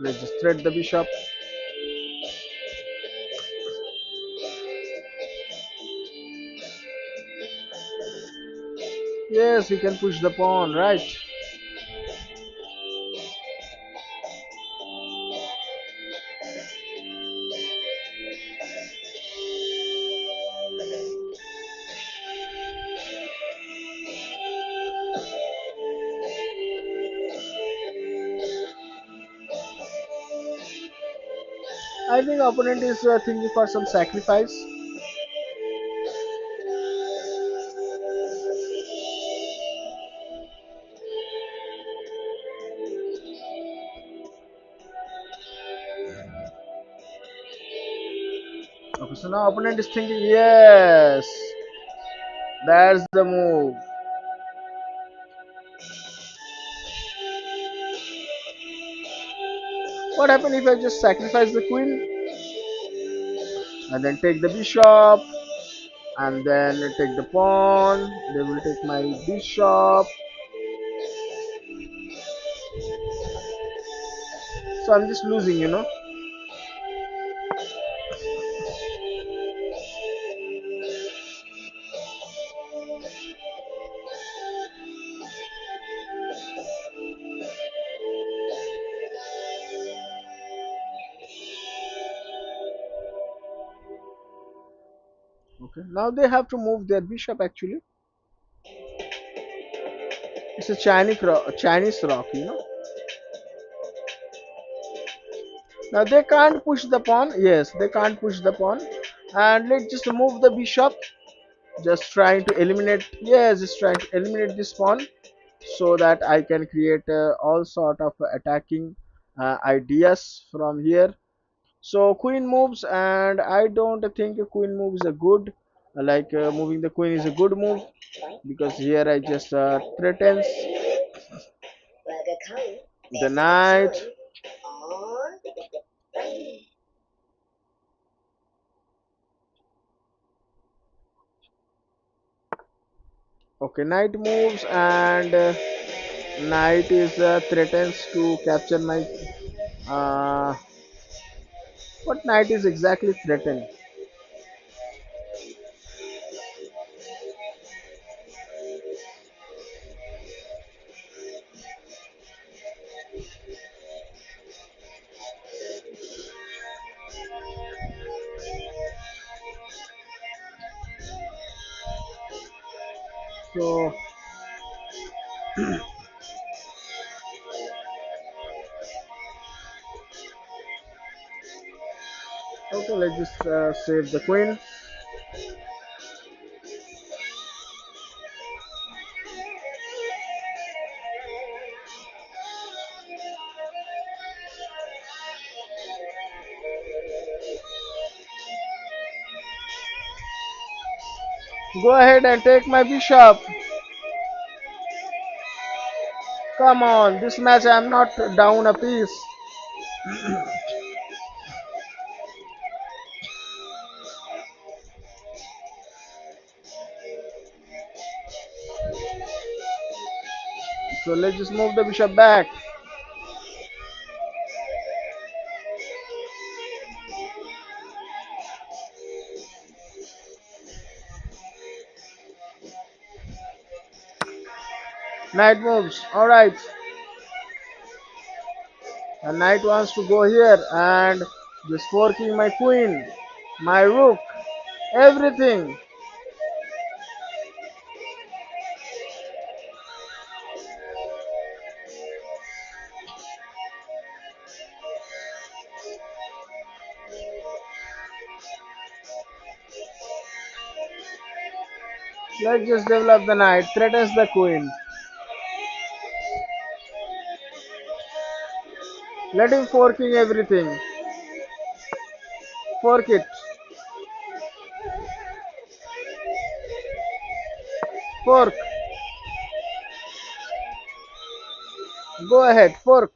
Let's just thread the bishop. Yes, we can push the pawn, right? I think opponent is thinking for some sacrifice. Okay, so now opponent is thinking, yes, that's the move. What happens if I just sacrifice the queen and then take the bishop and then take the pawn? They will take my bishop. So I'm just losing. Okay. Now they have to move their bishop actually. It's a Chinese rock. Now they can't push the pawn. Yes, they can't push the pawn. And let's just move the bishop. Just trying to eliminate. Yes, just trying to eliminate this pawn so that I can create all sort of attacking ideas from here. So queen moves, and I don't think a queen move is a good. Like moving the queen is a good move because here I just threatens the knight. Okay, knight moves and knight is threatens to capture my. Uh, what knight is exactly threatened? So okay, let's just save the queen. Go ahead and take my bishop. Come on, this match I'm not down a piece. So let's just move the bishop back. Knight moves. Alright. The knight wants to go here and just forking my queen, my rook, everything. Let's just develop the knight, threatens the queen. Let him forking everything. Fork it. Fork. Go ahead, fork.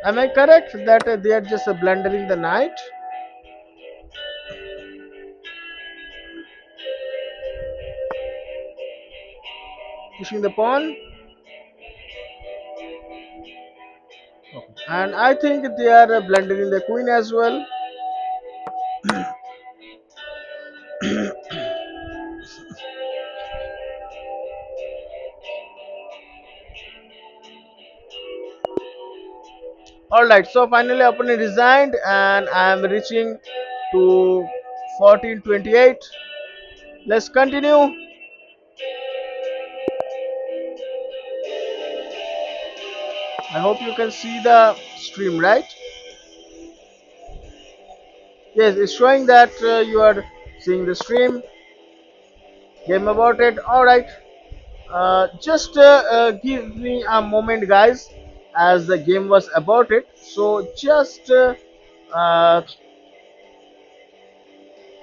Am I correct that they are just blundering the knight? Pushing the pawn? And I think they are blundering the queen as well. Alright, so finally opponent resigned and I am reaching to 1428. Let's continue. I hope you can see the stream, right? Yes, it's showing that you are seeing the stream. Game about it. Alright. Just give me a moment, guys, as the game was about it. So uh,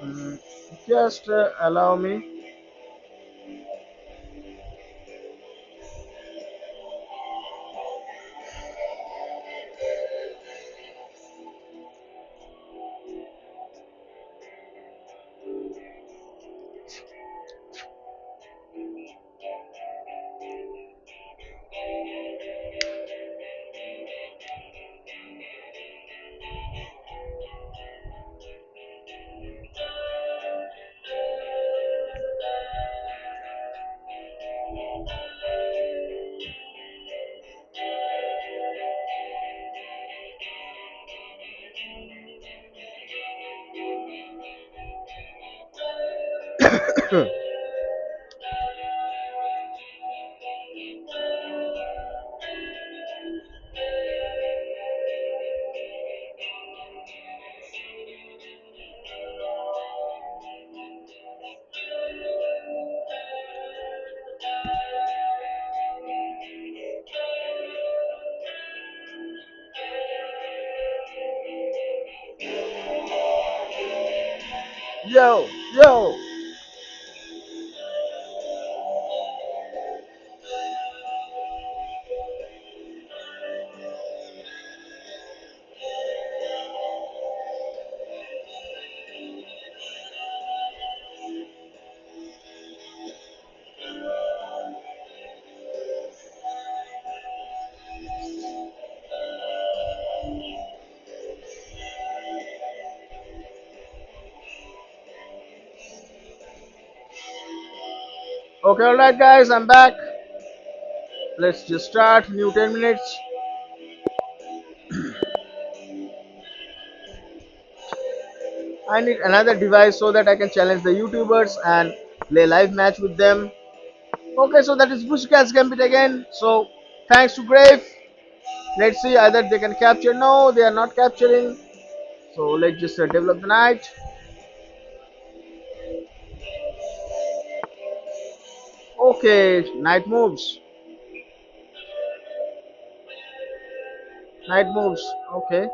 mm, just allow me. Yo, yo. Okay, alright, guys, I'm back. Let's just start. New 10 minutes. I need another device so that I can challenge the YouTubers and play live match with them. Okay, so that is Bushcats Gambit again. So thanks to Grave. Let's see either they can capture. No, they are not capturing. So let's just develop the knight. Okay, knight moves. Knight moves. Okay.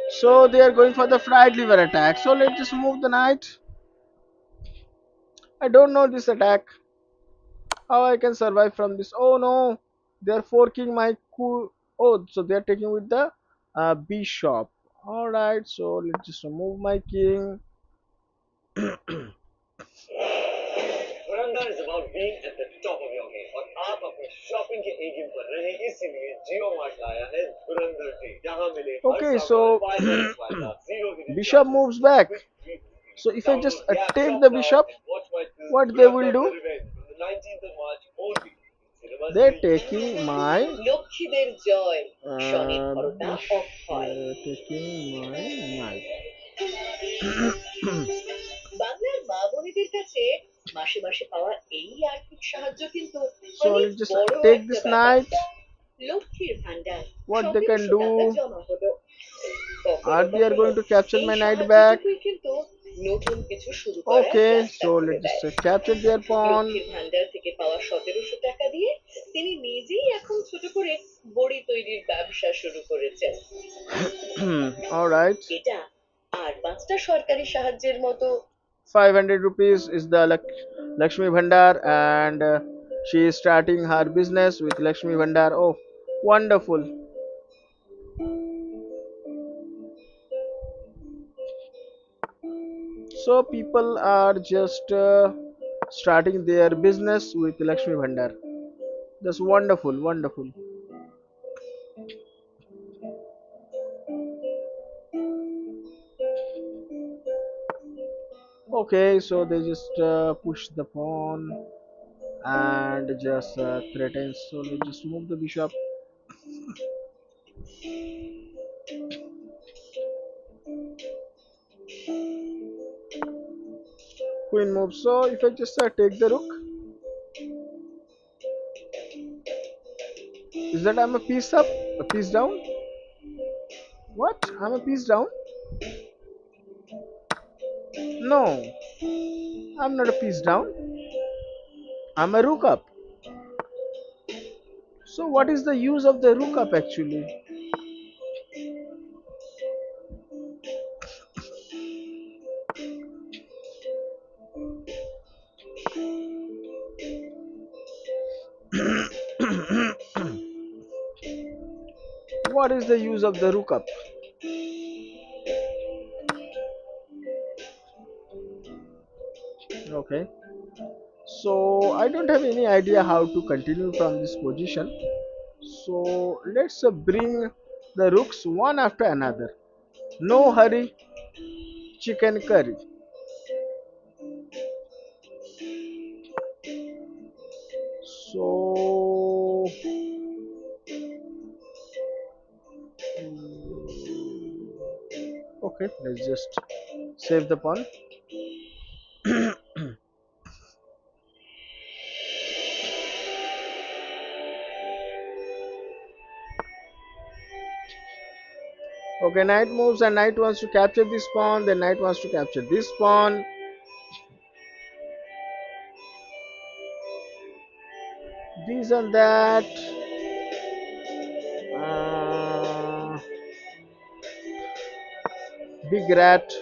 So they are going for the fried liver attack. So let's just move the knight. I don't know this attack. How I can survive from this? Oh no, they are forking my cool. Oh, so they are taking with the bishop. All right, so let's just remove my king. Dhurandhar is about being at the top of your game और आप अपनी shopping के ए game पर रहे इसीलिए जियो mart लाया है धुरंधर T जहां मिले हर Okay, सामान so 5x फायदा zero hidden bishop charges moves back. Quick free So if I just download the app take shop the now bishop, and watch my film what they will Dhurandhar do? the revenge from the 19th of March only in cinemas They're near you taking my লক্ষ্মীদের জয় শনির ঘরটা of হয় taking my knight. বাংলার মা বোনেদের কাছে মাসে মাসে পাওয়া এই আর্থিক সাহায্য কিন্তু So অনেক let's just বড় take একটা this ব্যাপার knight. লক্ষ্মীর ভান্ডার What they can সতেরোশো টাকা do? জমা হলো কখনো Are they are কখনো going to capture এই my knight back? সাহায্যটুকুই কিন্তু নতুন কিছু শুরু করার Okay, রাস্তা so খুলে let's দেয় just capture their pawn. লক্ষ্মীর ভান্ডার থেকে পাওয়া ১৭০০ টাকা দিয়ে তিনি নিজেই এখন ছোট করে বড়ি তৈরির ব্যবসা শুরু করেছেন All right. এটা আর পাঁচটা সরকারি সাহায্যের মতো 500 rupees is the Lakshmi Bhandar, and she is starting her business with Lakshmi Bhandar. Oh, wonderful. So people are just starting their business with Lakshmi Bhandar. That's wonderful, wonderful. Okay, so they just push the pawn and just threatens. So let's just move the bishop. Queen moves. So if I just take the rook, is that I'm a piece up, a piece down? What? I'm a piece down? No, I'm not a piece down. I'm a rook up. So what is the use of the rook up actually? What is the use of the rook up? Okay. So I don't have any idea how to continue from this position. So let's bring the rooks one after another. No hurry, chicken curry. So okay, let's just save the pawn. Okay, knight moves and knight wants to capture this pawn. Then knight wants to capture this pawn. This and that. Uh, big rat.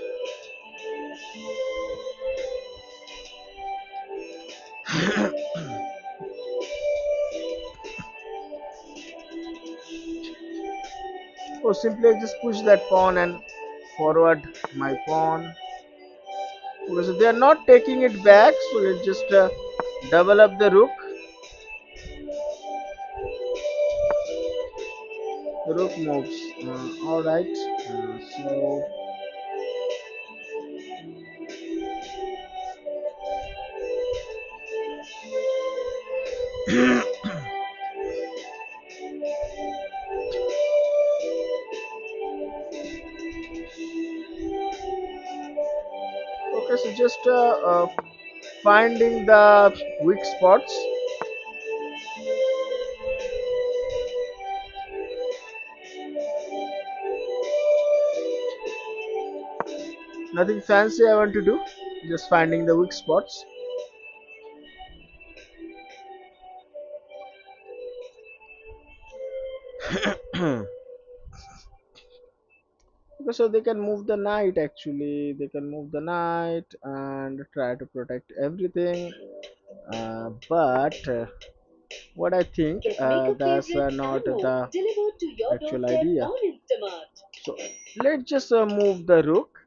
Or simply I just push that pawn and forward my pawn. Okay, so they are not taking it back. So let's just double up the rook. The rook moves. All right. So okay, so just finding the weak spots. Nothing fancy I want to do. Just finding the weak spots. Okay, so they can move the knight actually. They can move the knight and try to protect everything. But what I think that's not the actual idea. So let's just move the rook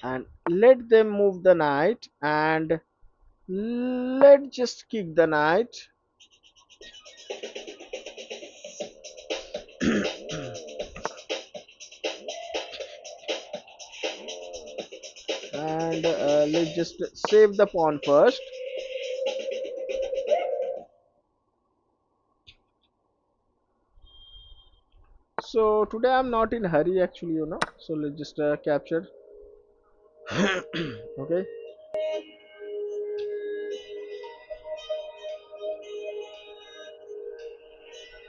and let them move the knight and let's just kick the knight and let's just save the pawn first. So today I'm not in hurry actually, so let's just capture. Okay,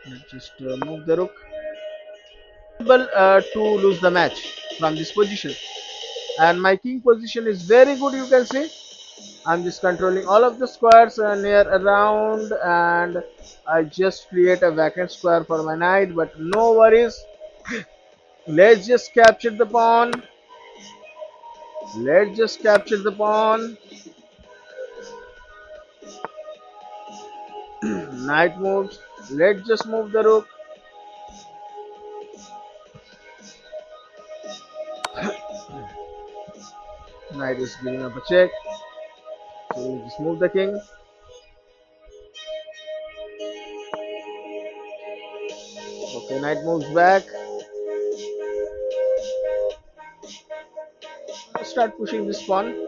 let's just move the rook. Able to lose the match from this position, and my king position is very good, you can see. I'm just controlling all of the squares near around, and I just create a vacant square for my knight, but no worries. Let's just capture the pawn. Let's just capture the pawn. Knight moves. Let's just move the rook. Knight is giving up a check. So we just move the king. Okay, knight moves back. Let's start pushing this pawn.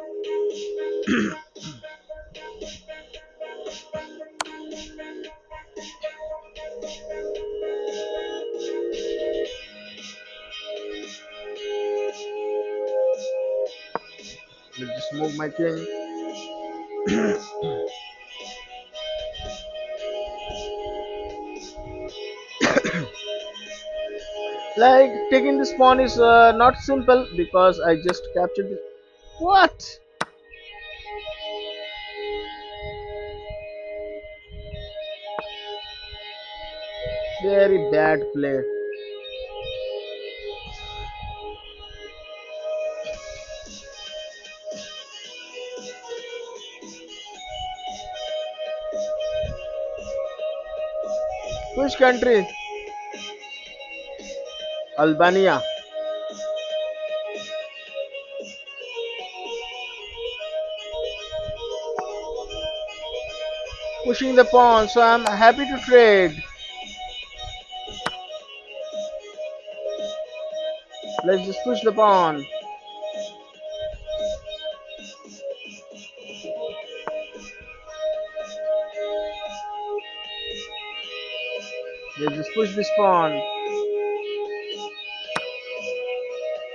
just move my king. Like taking this pawn is not simple because I just captured this. What? Very bad play. Which country? Albania. Pushing the pawn, so I'm happy to trade. Let's just push the pawn. Let's just push this pawn.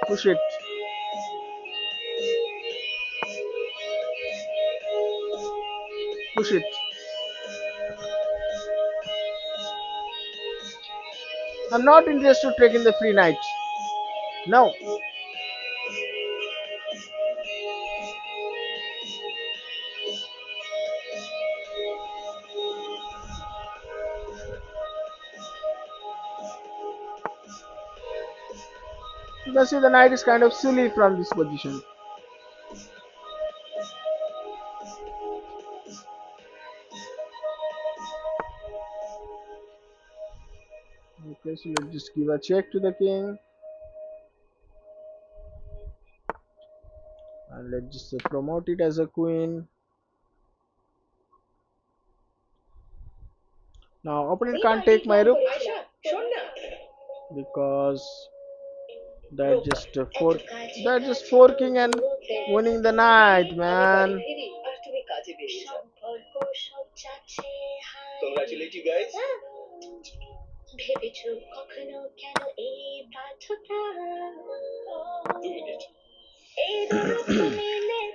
Push it. Push it. I'm not interested in taking the free knight. No. You can see the knight is kind of silly from this position. Okay, so let's just give a check to the king. And let's just promote it as a queen. Now opponent can't take my rook because they're just forking and winning the knight, man. Congratulate you guys.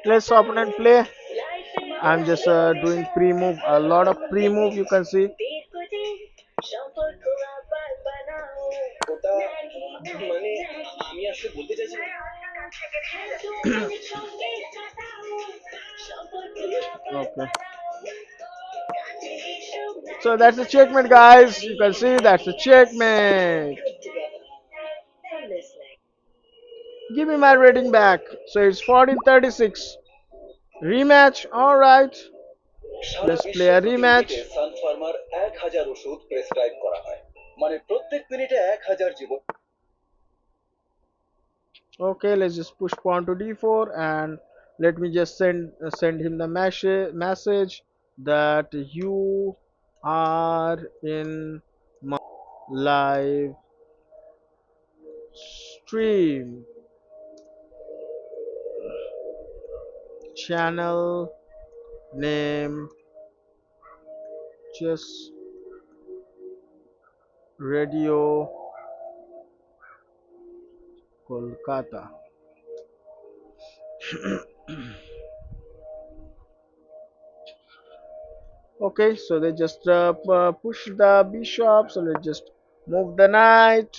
Let's opponent play. I'm just doing pre-move, a lot of pre-move you can see. ওটা মানে আমি আসলে বলতে চাইছিলাম Okay. So that's a checkmate, guys. You can see that's a checkmate. Give me my rating back. So it's 1436. Rematch. Alright. Sara Let's play বিশ্বে a প্রতি rematch. মিনিটে সানফার্মার 1000 ওষুধ প্রেসক্রাইব করা হয় মানে প্রত্যেক মিনিটে 1000 জীবন Okay, let's just push pawn to d4 and let me just send him the message that you are in my live stream channel name just radio kolkata. Okay, so they just push the bishop, so let's just move the knight.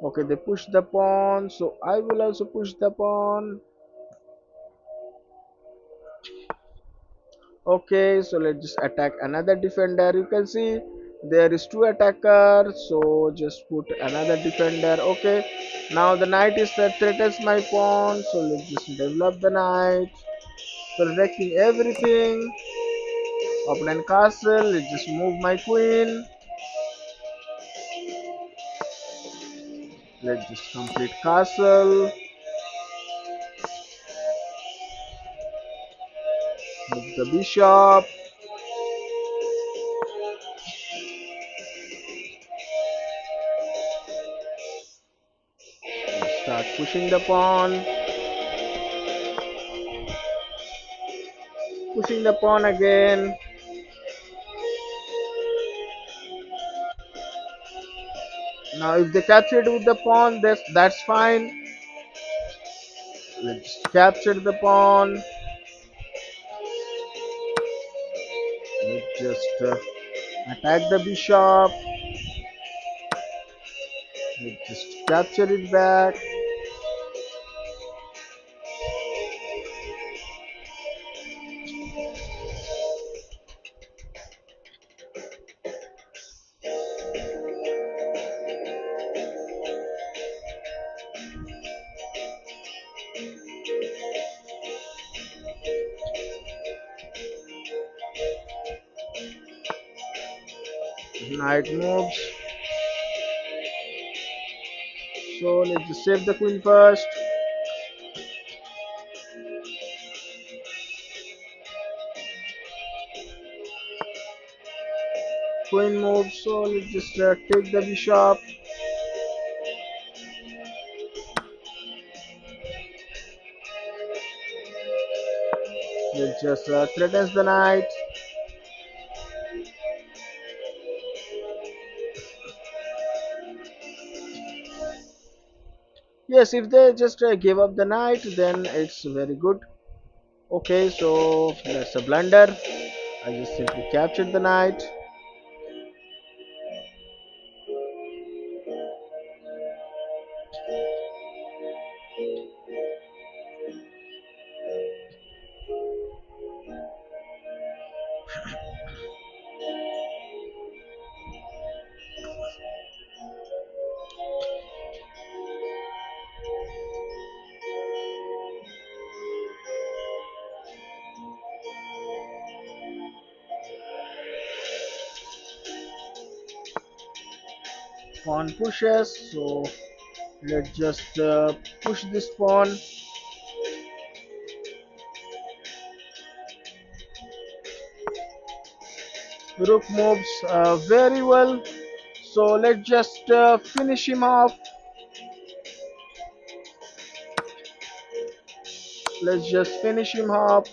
Okay, they push the pawn, so I will also push the pawn. Okay, so let's just attack another defender. You can see there is two attackers, so just put another defender. Okay, now the knight is threatens my pawn, so let's just develop the knight, protecting everything. Opponent castle, let's just move my queen. Let's just complete castle, move the bishop. Start pushing the pawn, pushing the pawn again. Now if they capture it with the pawn, that's fine. Let's capture the pawn. Let's just attack the bishop. Let's just capture it back. Knight moves. So let's just save the queen first. Queen moves. So let's just take the bishop. Let's just threatens the knight. Yes, if they just give up the knight, then it's very good. Okay, so that's a blunder. I just simply captured the knight. Pawn pushes, so let's just push this pawn. Rook moves very well, so let's just finish him off. Let's just finish him off.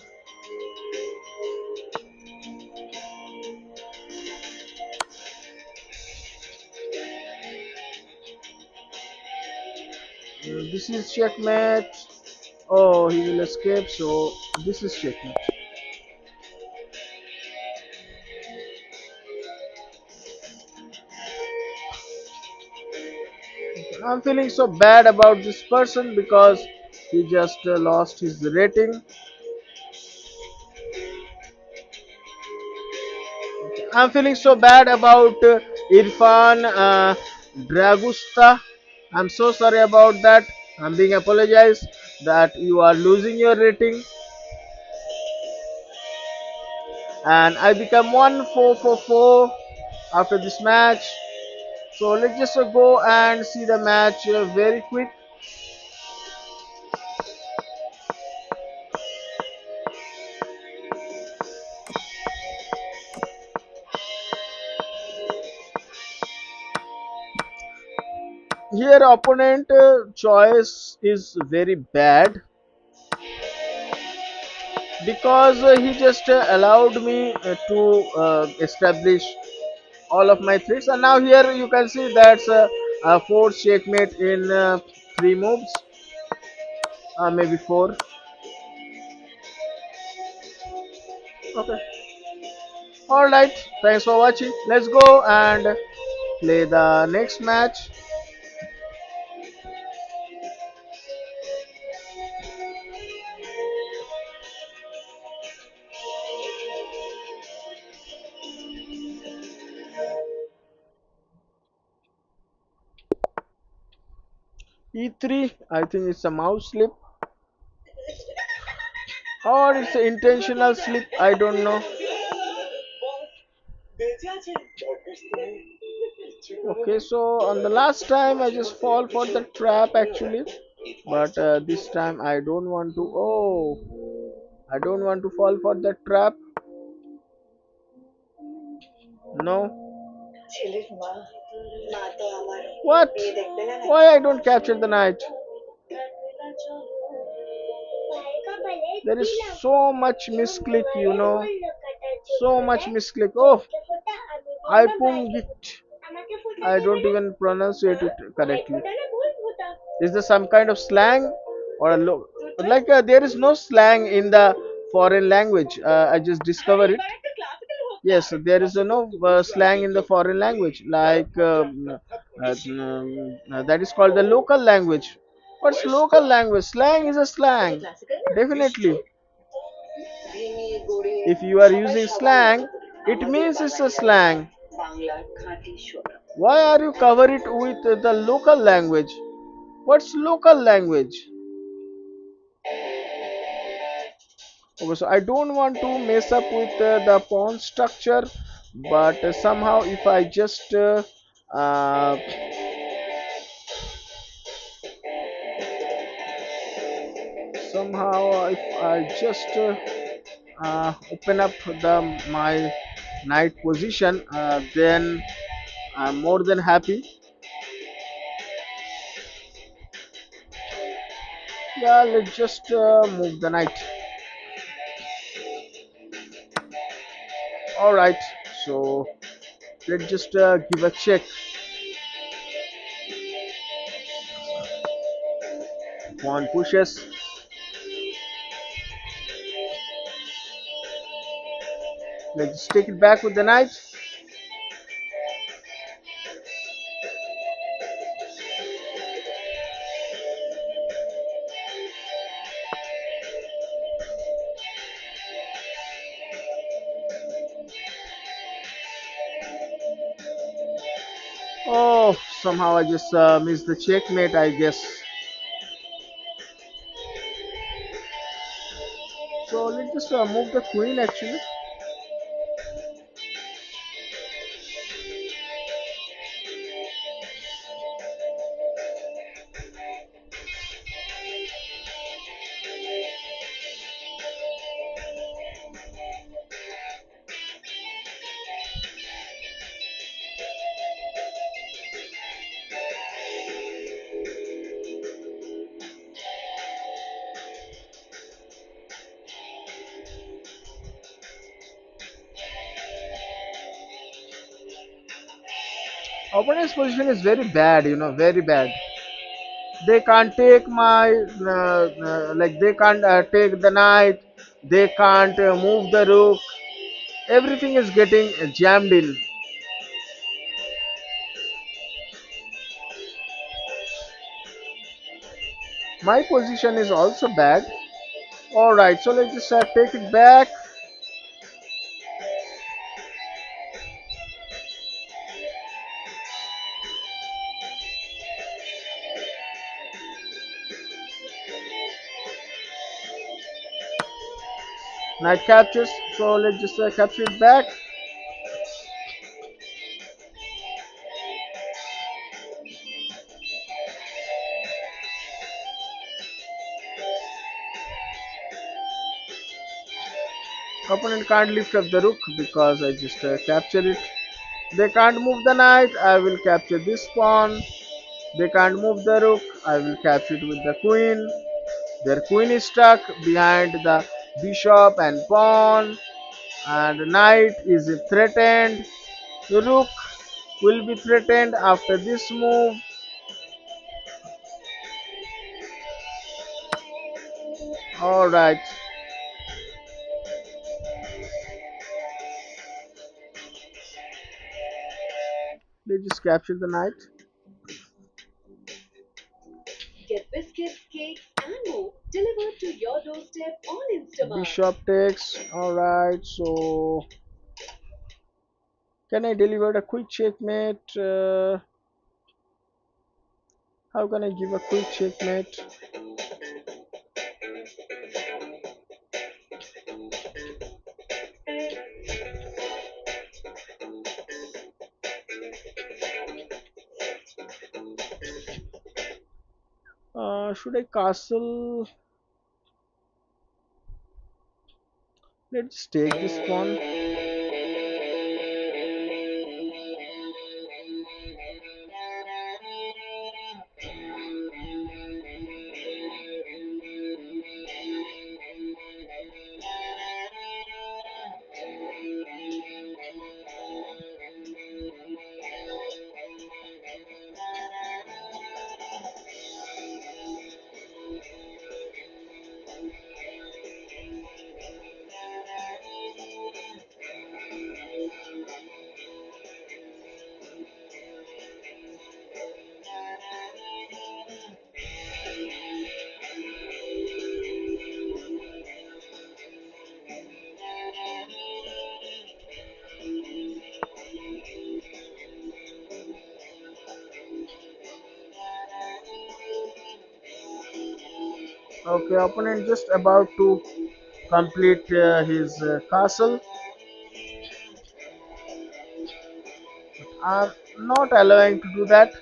This is checkmate. Oh, he will escape, so this is checkmate. I'm feeling so bad about this person because he just lost his rating. I'm feeling so bad about Irfan Dragusta. I'm so sorry about that. I'm being apologized that you are losing your rating, and I become 1-4 for 4 after this match. So let's just go and see the match very quick. Here opponent choice is very bad because he just allowed me to establish all of my threats, and now here you can see that's a fourth checkmate in three moves, maybe four. Okay, all right, thanks for watching. Let's go and play the next match. E3, I think it's a mouse slip or it's an intentional slip, I don't know. Okay, so on the last time I just fall for the trap actually, but this time I don't want to. Oh, I don't want to fall for the trap. No. What? Why I don't capture the knight? There is so much misclick, you know. So much misclick. Oh, I pungit. I don't even pronounce it correctly. Is there some kind of slang or a look? Like there is no slang in the foreign language. I just discovered it. Yes, there is no slang in the foreign language. Like that is called the local language. What's local language? Slang is a slang. Definitely. If you are using slang, it means it's a slang. Why are you cover it with the local language? What's local language? Okay, so I don't want to mess up with the pawn structure, but somehow if I just uh, somehow if I just open up the my knight position, then I'm more than happy. Yeah, let's just move the knight. All right, so let's just give a check. Pawn pushes. Let's just take it back with the knight. Oh, somehow I just missed the checkmate, I guess. So let's just move the queen actually. Opponent's position is very bad, very bad. They can't take my like they can't take the knight. They can't move the rook. Everything is getting jammed in. My position is also bad. All right, so let's just take it back. Knight captures. So let's just capture it back. Opponent can't lift up the rook because I just capture it. They can't move the knight. I will capture this pawn. They can't move the rook. I will capture it with the queen. Their queen is stuck behind the bishop and pawn, and the knight is threatened. The rook will be threatened after this move. All right, they just capture the knight. Get biscuits, cakes, and more delivered to your doorstep on Instamart. Bishop takes. All right, so can I deliver a quick checkmate? How can I give a quick checkmate? Should I castle? Let's take this pawn. Okay, opponent just about to complete his castle. I'm not allowing to do that.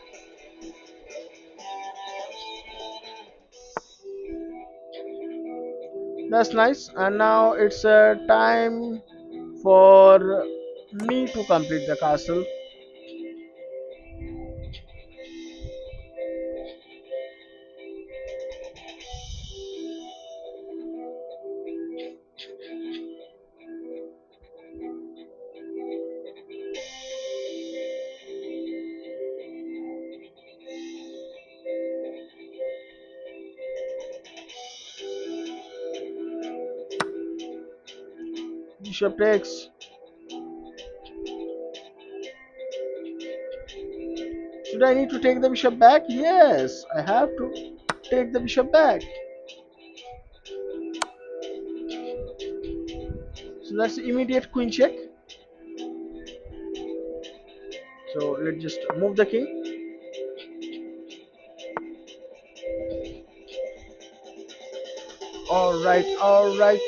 That's nice. And now it's time for me to complete the castle. Bishop takes. Should I need to take the bishop back? Yes, I have to take the bishop back. So that's the immediate queen check. So let's just move the king. All right, all right,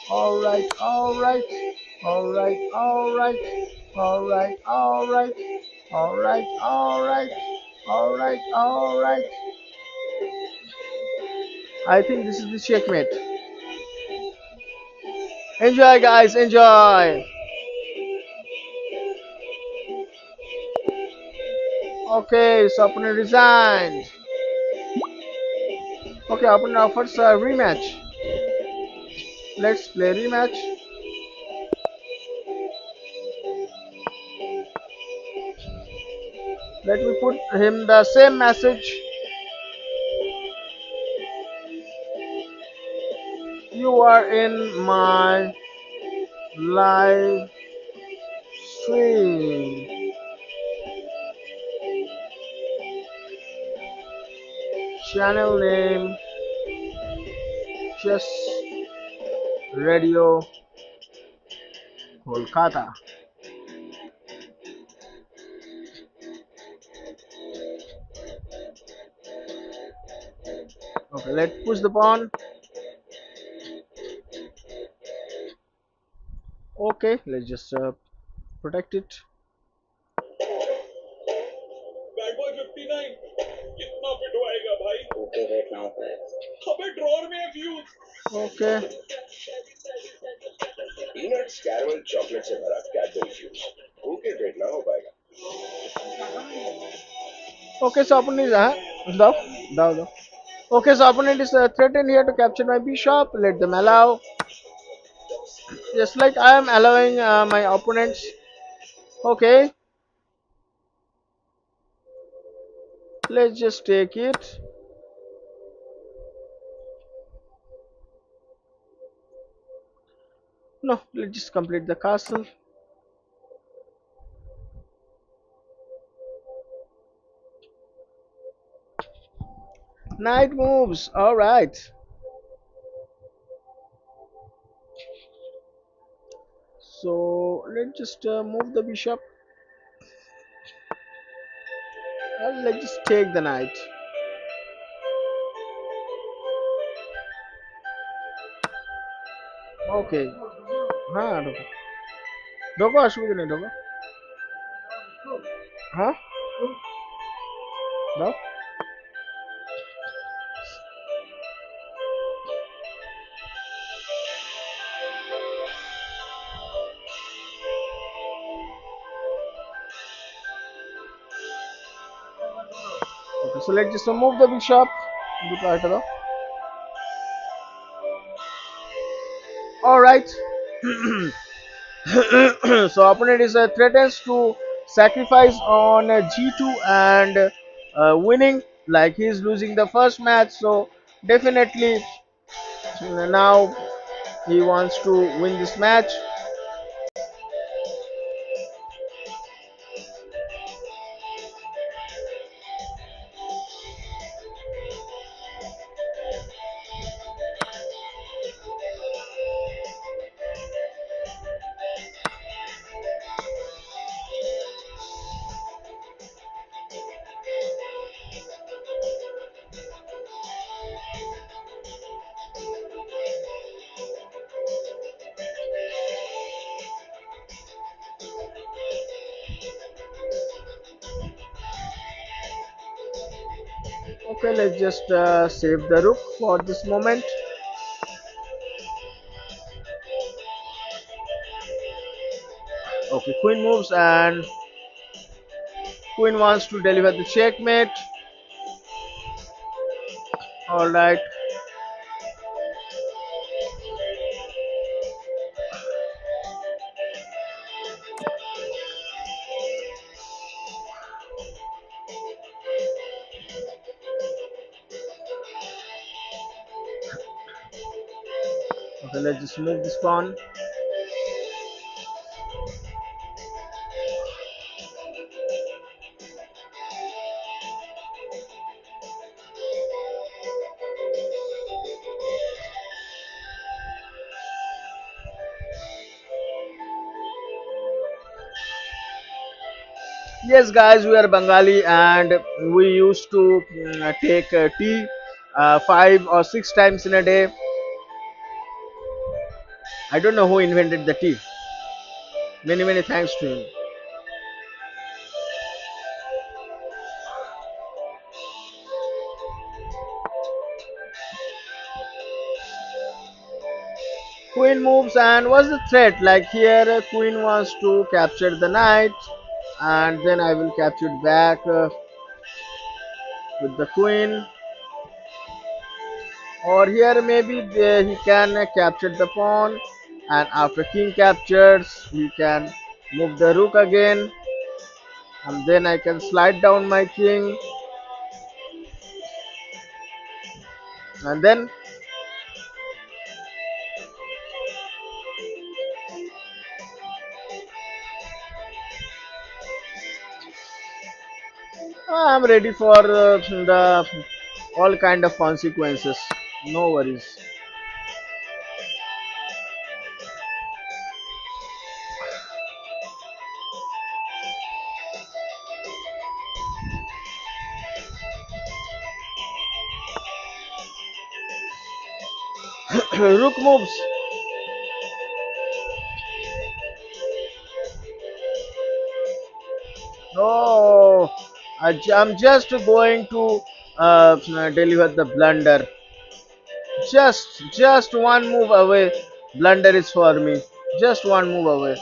all right, all right, all right, all right, all right, all right, all right, all right, all right, all right. I think this is the checkmate. Enjoy, guys, enjoy. Okay, so opponent resigned. Okay, opponent offers a rematch. Let's play rematch. Let me put him the same message. You are in my live stream. Channel name Chess Radio Kolkata. Okay, let's push the pawn. Okay, let's just protect it. Bat boy 59 कितना पिटवाएगा भाई okay wait ना हो पाएगा अबे drawer में है fuse Okay. Peanuts caramel chocolate से भरा कैडबरी फ्यूज ओके वेट ना हो पाएगा Okay, so opponent is down, down. Okay, so opponent is threatened here to capture my bishop. Let them allow. Just like I am allowing my opponents. Okay, let's just take it. No, let's just complete the castle. Knight moves. All right. So let's just move the bishop. Let's just take the knight. Okay. हाँ ढोको ढोको असुविधा नहीं ढोको हाँ दाও okay so let's just move the bishop দুটো আরেকটা দাও all right so opponent is threatens to sacrifice on g2 and winning like he's losing the first match so definitely now he wants to win this match. Okay, let's just save the rook for this moment. Okay, queen moves and queen wants to deliver the checkmate. All right. Okay, let's just move this pawn. Yes, guys, we are Bengali and we used to take tea 5 or 6 times in a day. I don't know who invented the tea. Many, many thanks to him. Queen moves and what's the threat? Like here, queen wants to capture the knight and then I will capture it back with the queen. Or here maybe he can capture the pawn and after king captures, he can move the rook again and then I can slide down my king and then I'm ready for the all kind of consequences. No worries. Rook moves. Oh, I'm just going to deliver the blunder. Just one move away. Blunder is for me. Just one move away.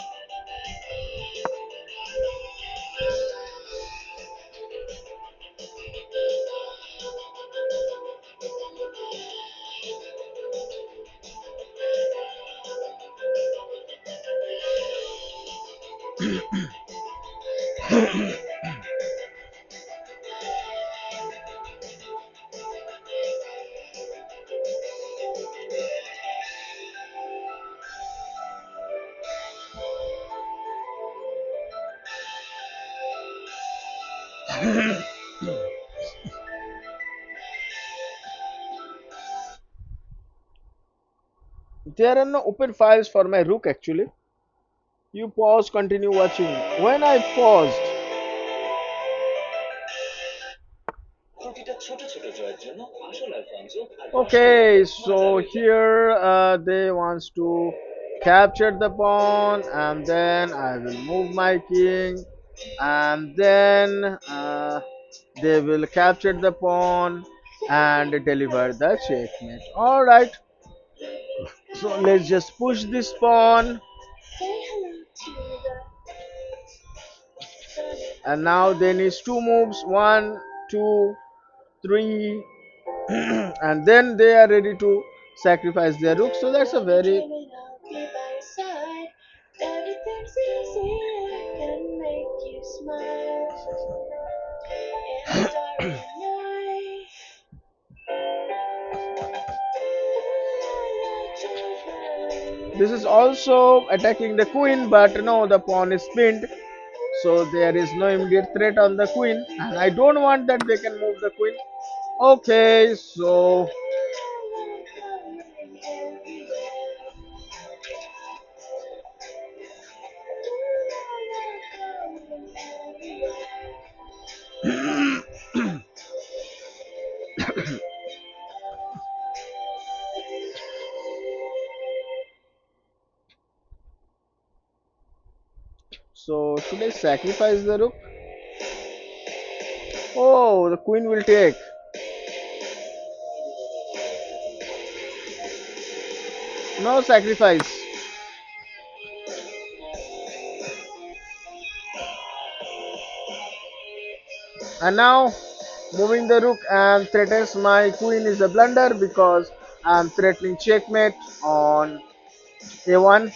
There are no open files for my rook actually. You pause, continue watching. When I paused, okay, so here they wants to capture the pawn and then I will move my king and then they will capture the pawn and deliver the checkmate. Alright, so let's just push this pawn and now they need two moves, one, two, three, and then they are ready to sacrifice their rook. So that's a very this is also attacking the queen, but no, the pawn is pinned, so there is no immediate threat on the queen, and I don't want that they can move the queen. Okay, so should I sacrifice the rook? Oh, the queen will take. No sacrifice. And now moving the rook and threatens my queen is a blunder because I'm threatening checkmate on a1.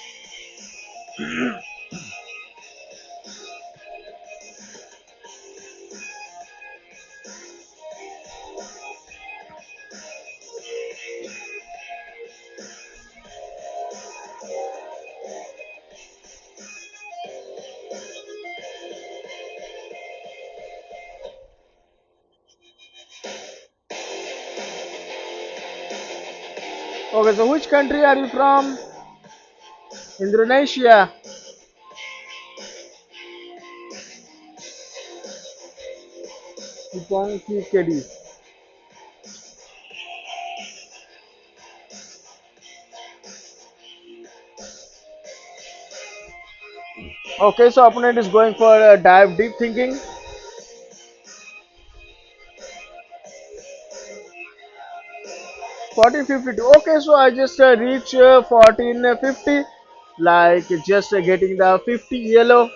Okay, so which country are you from? Indonesia. Kupong ki kedi. Okay, so opponent is going for a dive deep thinking. 1452. Okay, so I just reach 1450, like just getting the 50 yellow.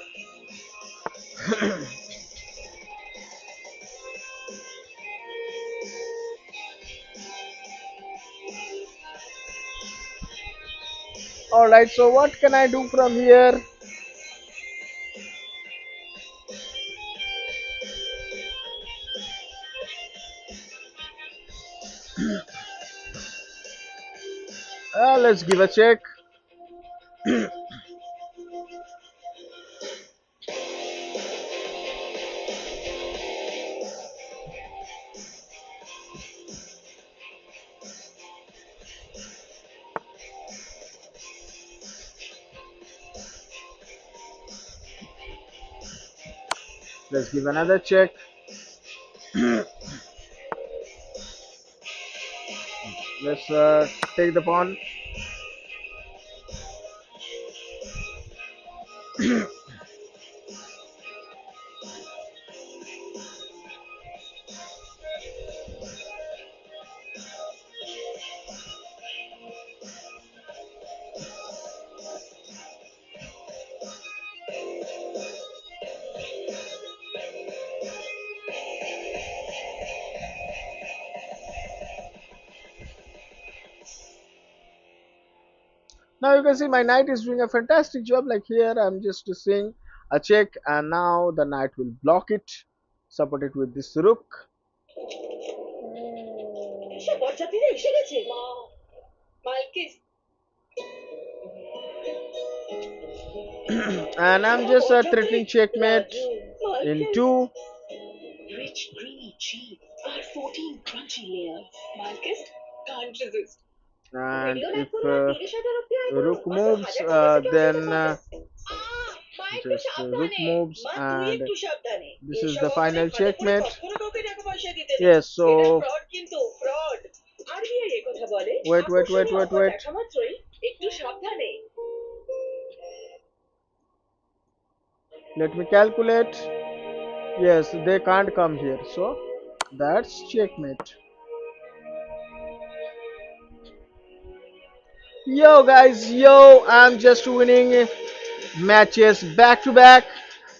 All right, so what can I do from here? Let's give a check. Let's give another check. Let's take the pawn. Now you can see my knight is doing a fantastic job. Like here, I'm just seeing a check, and now the knight will block it, support it with this rook. And I'm just threatening checkmate in two. Rich, creamy cheese. Our 14 crunchy layers. Malkist can't resist. And if rook moves, then just rook moves, and this is the final checkmate. Yes, so wait. Let me calculate. Yes, they can't come here, so that's checkmate. Yo guys, yo, I'm just winning matches back to back.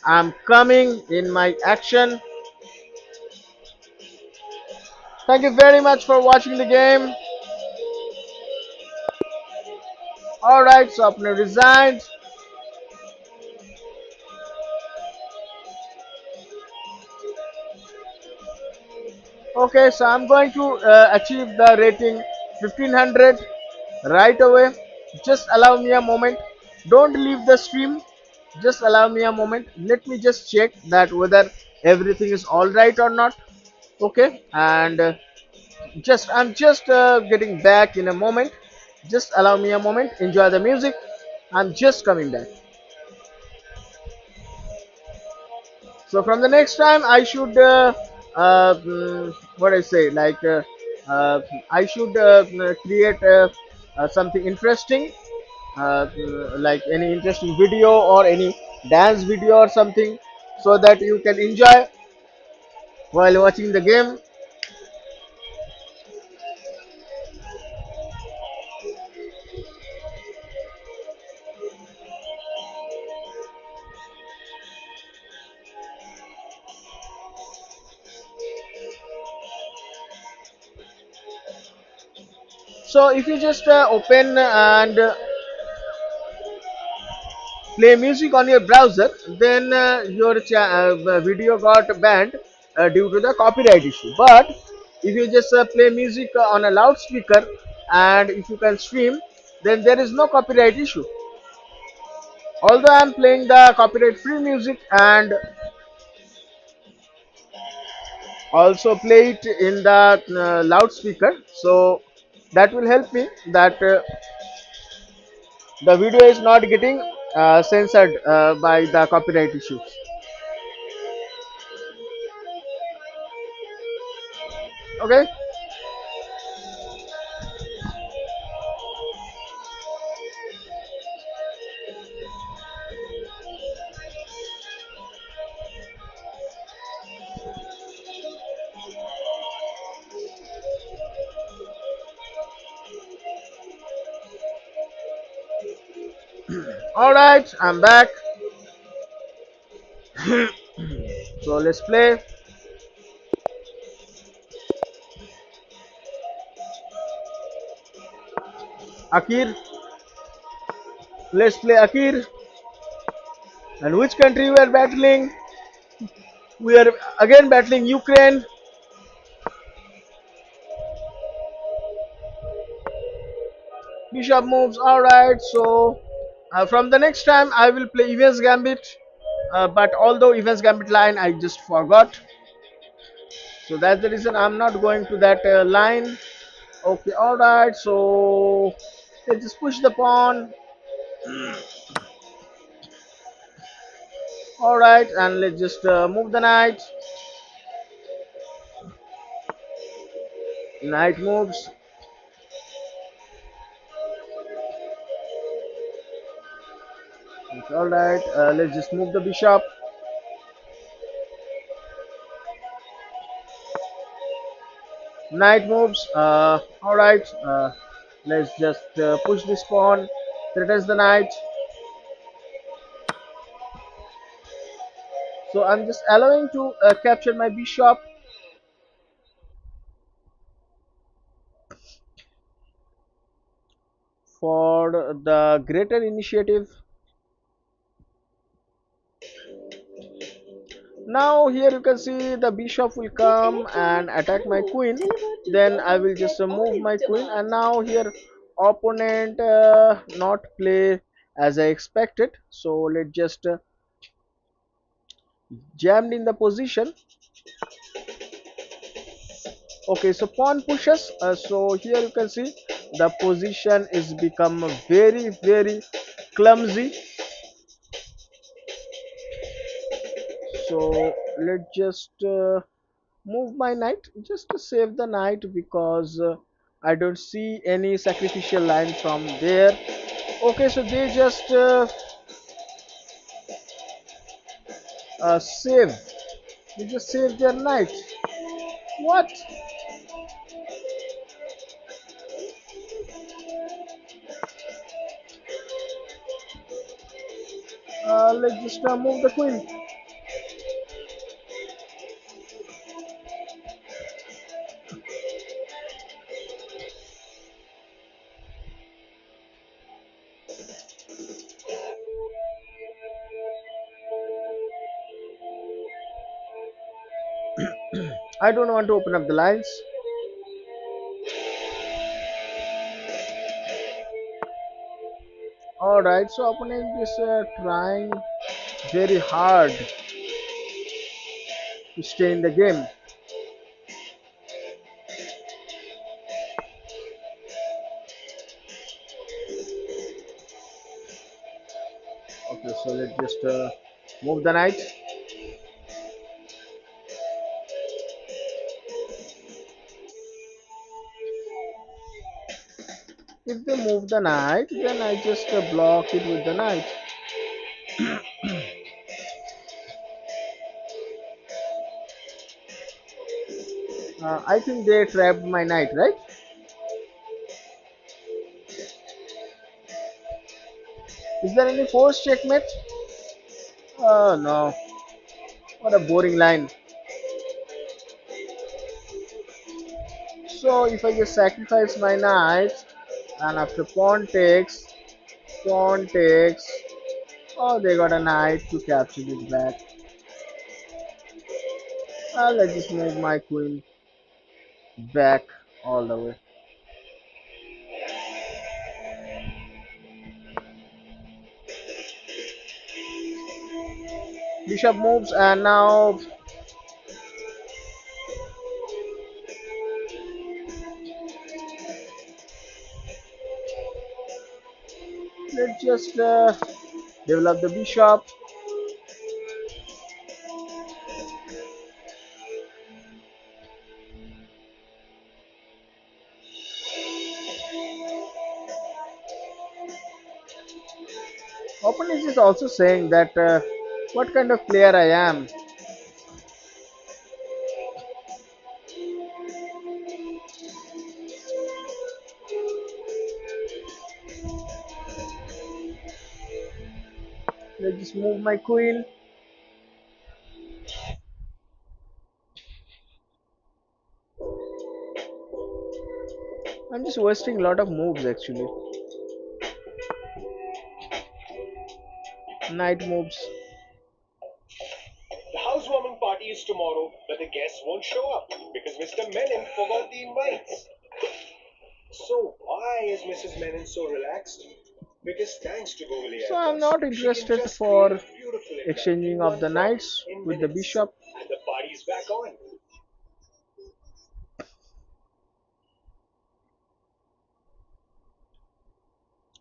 I'm coming in my action. Thank you very much for watching the game. Alright, so opponent resigned. Okay, so I'm going to achieve the rating 1500 right away. Just allow me a moment. Don't leave the stream. Just allow me a moment. Let me just check that whether everything is all right or not. Okay, and just I'm just getting back in a moment. Just allow me a moment. Enjoy the music. I'm just coming back. So from the next time, I should what I say uh, I should create something interesting, like any interesting video or any dance video or something, so that you can enjoy while watching the game. So if you just open and play music on your browser, then your video got banned due to the copyright issue. But if you just play music on a loudspeaker and if you can stream, then there is no copyright issue. Although I am playing the copyright free music and also play it in the loudspeaker, so that will help me that the video is not getting censored by the copyright issues. Okay. All right, I'm back. So let's play Akir. Let's play Akir. And which country we are battling? We are again battling Ukraine. Bishop moves. All right. So from the next time, I will play Evans Gambit. But although Evans Gambit line, I just forgot. So that's the reason I'm not going to that line. Okay. All right. So let's just push the pawn. All right, and let's just move the knight. Knight moves. It's all right. Let's just move the bishop. Knight moves. All right. Let's just push this pawn. Threatens the knight. So I'm just allowing to capture my bishop. For the greater initiative. Now here you can see the bishop will come and attack my queen. Then I will just move my queen, and now here opponent not play as I expected. So let's just jammed in the position. Okay, so pawn pushes. So here you can see the position is become very clumsy. So let's just move my knight just to save the knight because I don't see any sacrificial line from there. Okay, so they just save. They just save their knight. What? Let's just move the queen. I don't want to open up the lines. Alright, so opponent is trying very hard to stay in the game. Okay, so let's just move the knight. If they move the knight, then I just block it with the knight. I think they trapped my knight, right? Is there any forced checkmate? Oh no, what a boring line. So if I just sacrifice my knight, and after pawn takes, oh, they got a knight to capture it back. Let's just move my queen back all the way. Bishop moves, and now let's just develop the bishop. Opponent is also saying that what kind of player I am. Let's just move my queen. I'm just wasting a lot of moves actually. Knight moves. The housewarming party is tomorrow, but the guests won't show up because Mr. Menon forgot the invites. So why is Mrs. Menon so relaxed? Because thanks to Google So AI I'm Plus, not she can interested just create a for beautiful invite in exchanging of one the prompt knights in with the minutes. bishop. And the party's back on.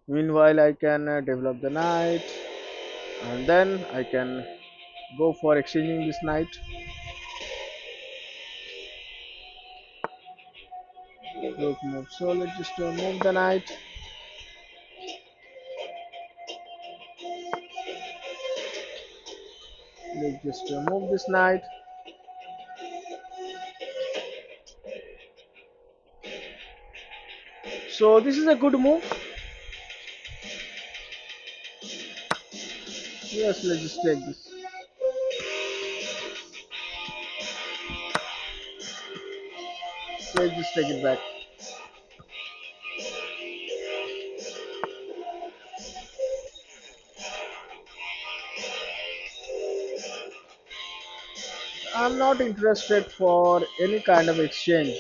Meanwhile, I can develop the knight, and then I can go for exchanging this knight. Rook move. So let's just move the knight. Let's just move this knight. So this is a good move. Yes, let's just take this. Let's just take it back. I'm not interested for any kind of exchange.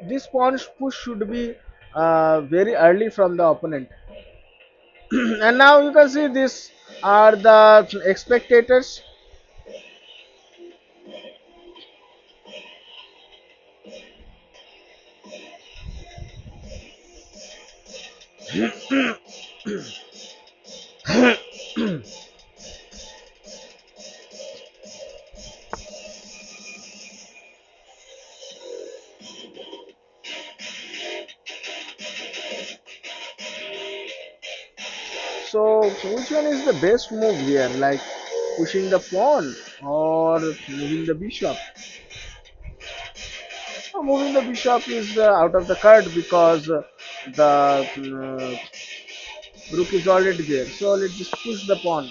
This pawn push should be very early from the opponent. And now you can see these are the spectators. So which one is the best move here? Like pushing the pawn or moving the bishop? Moving the bishop is out of the card because the rook is already there. So let's just push the pawn.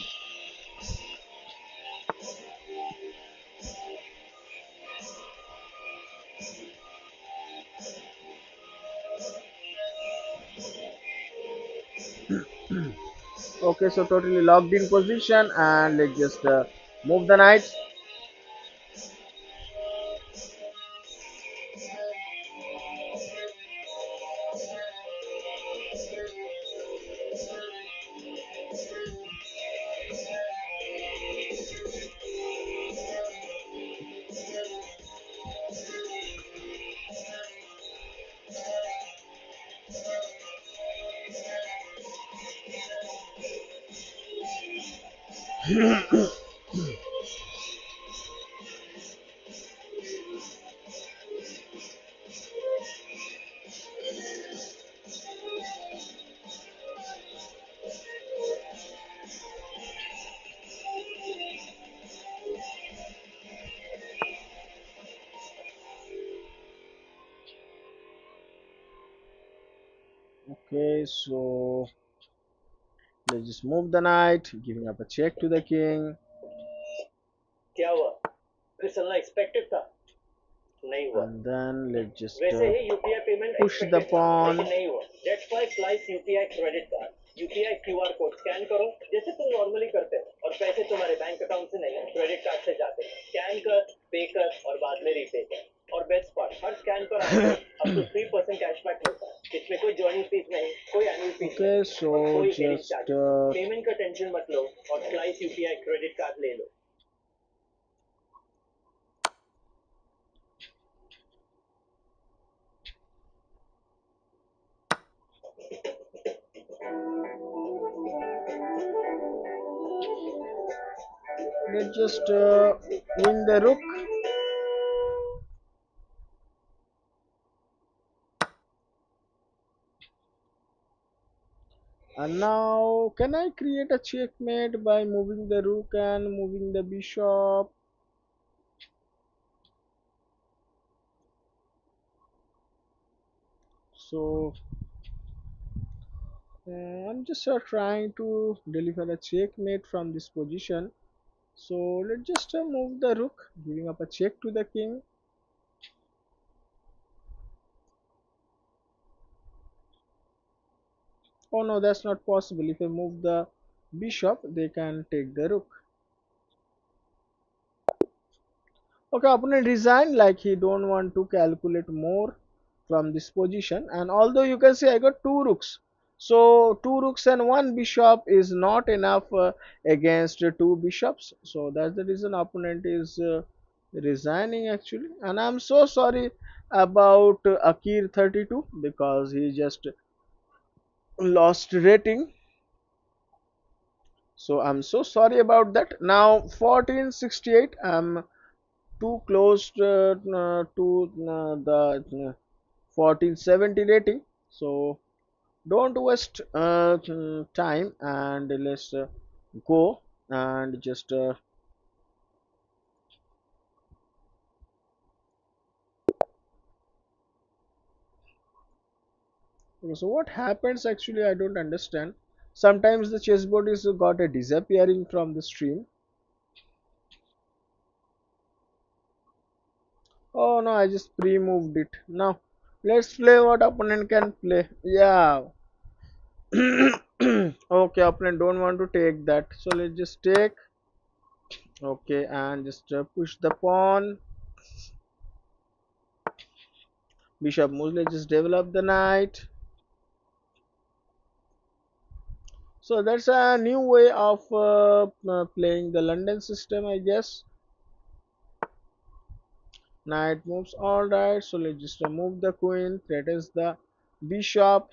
Okay, so totally locked in position, and let's just move the knight. Okay, so let's just move the knight, giving up a check to the king. क्या हुआ? फिर चलना expected था? नहीं हुआ। And then let's just वैसे ही UPI payment push the expected था, लेकिन pawn. नहीं हुआ। That's why Slice UPI credit card, UPI QR code scan करो जैसे तुम नॉर्मली करते हो, और पैसे तुम्हारे बैंक अकाउंट से नहीं क्रेडिट कार्ड से जाते। स्कैन कर, पे कर और बाद में रीपे कर। और बेस्ट पार्ट, हर स्कैन पर आपको अप टू 3% कैशबैक मिलता है। इसमें कोई ज्वाइनिंग फीस नहीं, कोई एनुअल फीस Okay, नहीं और so कोई बिलिंग just चार्ज। पेमेंट का टेंशन मत लो और स्लाइस यूपीआई क्रेडिट कार्ड ले लो। let's just win the rook. And now, can I create a checkmate by moving the rook and moving the bishop? So, I'm just trying to deliver a checkmate from this position. So, let's just move the rook, giving up a check to the king. Oh no, that's not possible. If I move the bishop, they can take the rook. Okay, opponent resigned like he don't want to calculate more from this position. And although you can see I got two rooks, so two rooks and one bishop is not enough against two bishops. So that's the reason opponent is resigning actually. And I'm so sorry about Akir 32 because he just lost rating. So I'm so sorry about that. Now 1468. I'm too close to the 1470 rating, so don't waste time and let's go and just so what happens actually I don't understand. Sometimes the chessboard is got a disappearing from the stream. Oh no, I just pre-moved it. Now let's play what opponent can play. Yeah. Okay, opponent don't want to take that, so let's just take. Okay, and just push the pawn. Bishop moves. Let's just develop the knight. So that's a new way of playing the London system, I guess. Knight moves. All right. So let's just remove the queen. Threatens the bishop.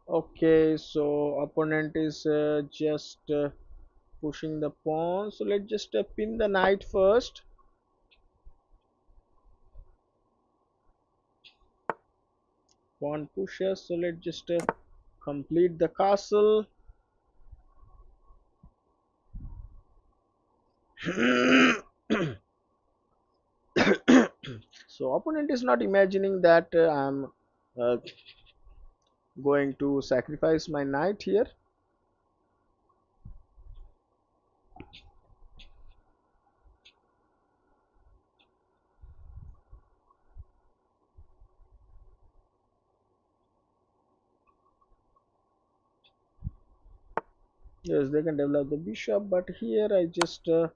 Okay. So opponent is just pushing the pawn. So let's just pin the knight first. Pawn pushes. So let's just complete the castle. So opponent is not imagining that I'm uh, going to sacrifice my knight here. Yes, they can develop the bishop, but here I just uh,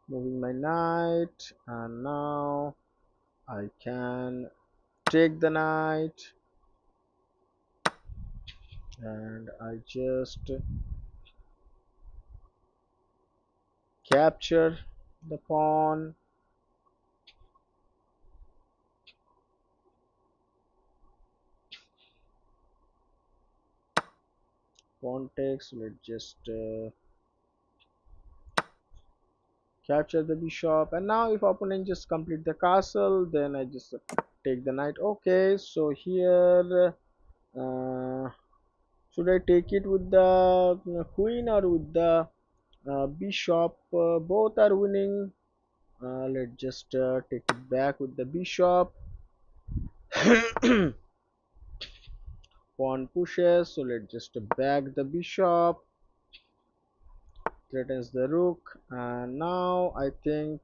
moving my knight, and now I can take the knight, and I just capture the pawn. Pawn takes. Let's just capture the bishop, and now if opponent just complete the castle, then I just take the knight. Okay, so here should I take it with the queen or with the bishop? Both are winning. Let's just take it back with the bishop. Pawn pushes, so let's just back the bishop, threatens the rook, and now I think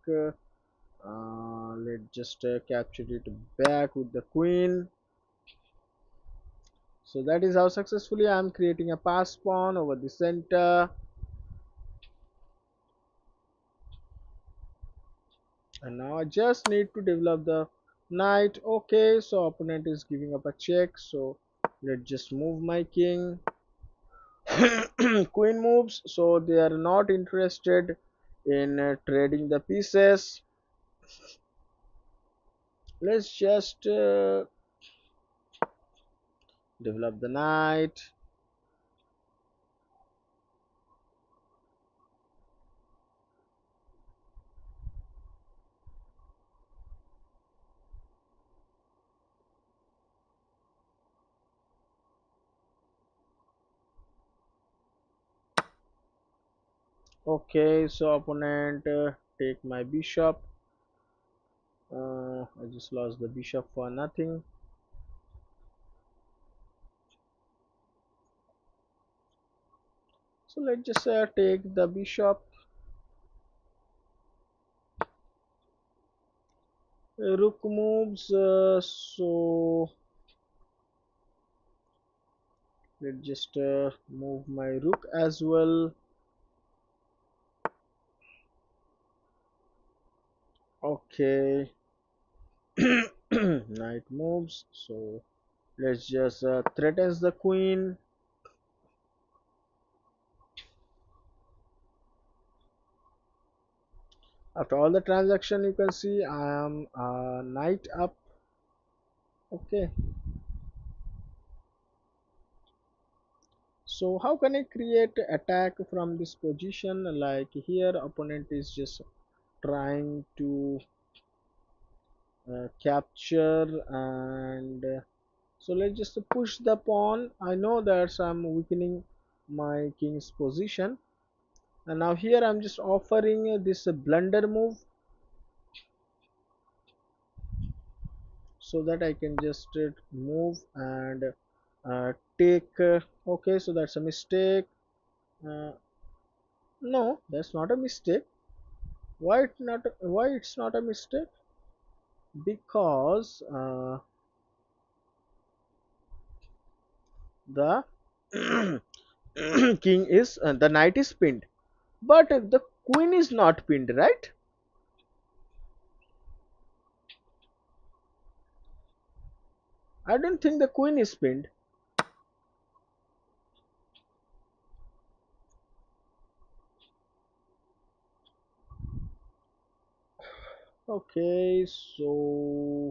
let's just capture it back with the queen. So that is how successfully I am creating a pass pawn over the center. And now I just need to develop the knight. Okay, so opponent is giving up a check, so let's just move my king. Queen moves, so they are not interested in trading the pieces. Let's just develop the knight. Okay, so opponent take my bishop. I just lost the bishop for nothing. So let's just take the bishop. Rook moves, so let's just move my rook as well. Okay. Knight moves, so let's just threatens the queen. After all the transaction, you can see I am knight up. Okay, so how can I create attack from this position? Like here opponent is just trying to capture, and so let's just push the pawn. I know that I'm weakening my king's position, and now here I'm just offering this blunder move so that I can just move and take okay, so that's a mistake. uh, no, that's not a mistake. Why it's not a mistake? Because the king is the knight is pinned, but the queen is not pinned, right? I don't think the queen is pinned. Okay, so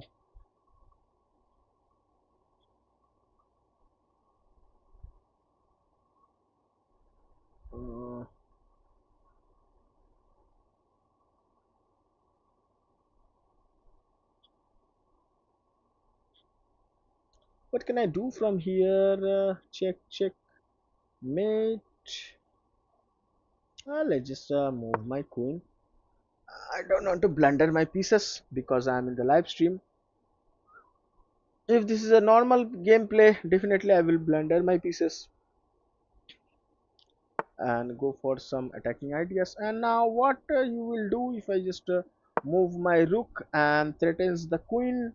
uh, what can I do from here? Check mate. Let's just move my queen. I don't want to blunder my pieces because I'm in the live stream. If this is a normal gameplay, definitely I will blunder my pieces and go for some attacking ideas. And now what you will do if I just move my rook and threatens the queen?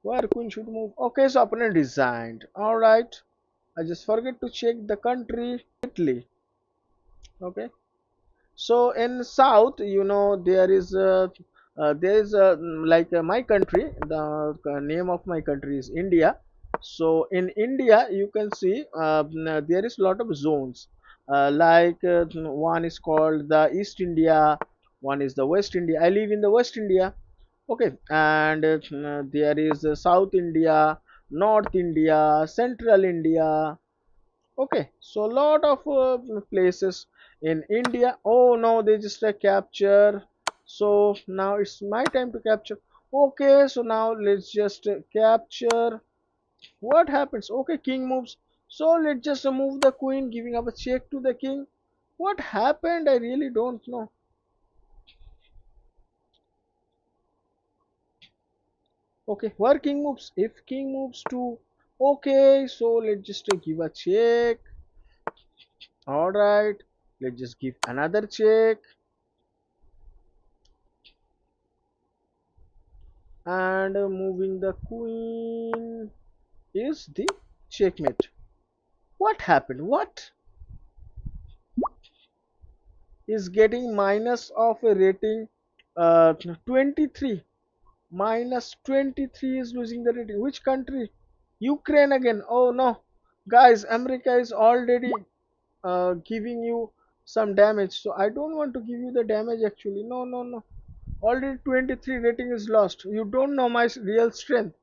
Where queen should move? Okay, so opponent resigned. All right, I just forget to check the country. Italy. Okay, so in south, there is like my country. The name of my country is India. So in India, you can see there is a lot of zones. One is called the East India, one is the West India. I live in the West India. Okay, and there is South India, North India, Central India. Okay, so a lot of places in India. Oh no, they just capture. So now it's my time to capture. Okay, so now let's just capture. What happens? Okay, king moves. So let's just move the queen, giving up a check to the king. What happened? I really don't know. Okay, where king moves? If king moves to, okay, so let's just give a check. All right, let's just give another check, and moving the queen is the checkmate. What happened? What is getting minus of a rating? 23. Minus 23 is losing the rating. Which country? Ukraine again. Oh no. Guys, America is already giving you some damage. So I don't want to give you the damage actually. No, no, no. Already 23 rating is lost. You don't know my real strength.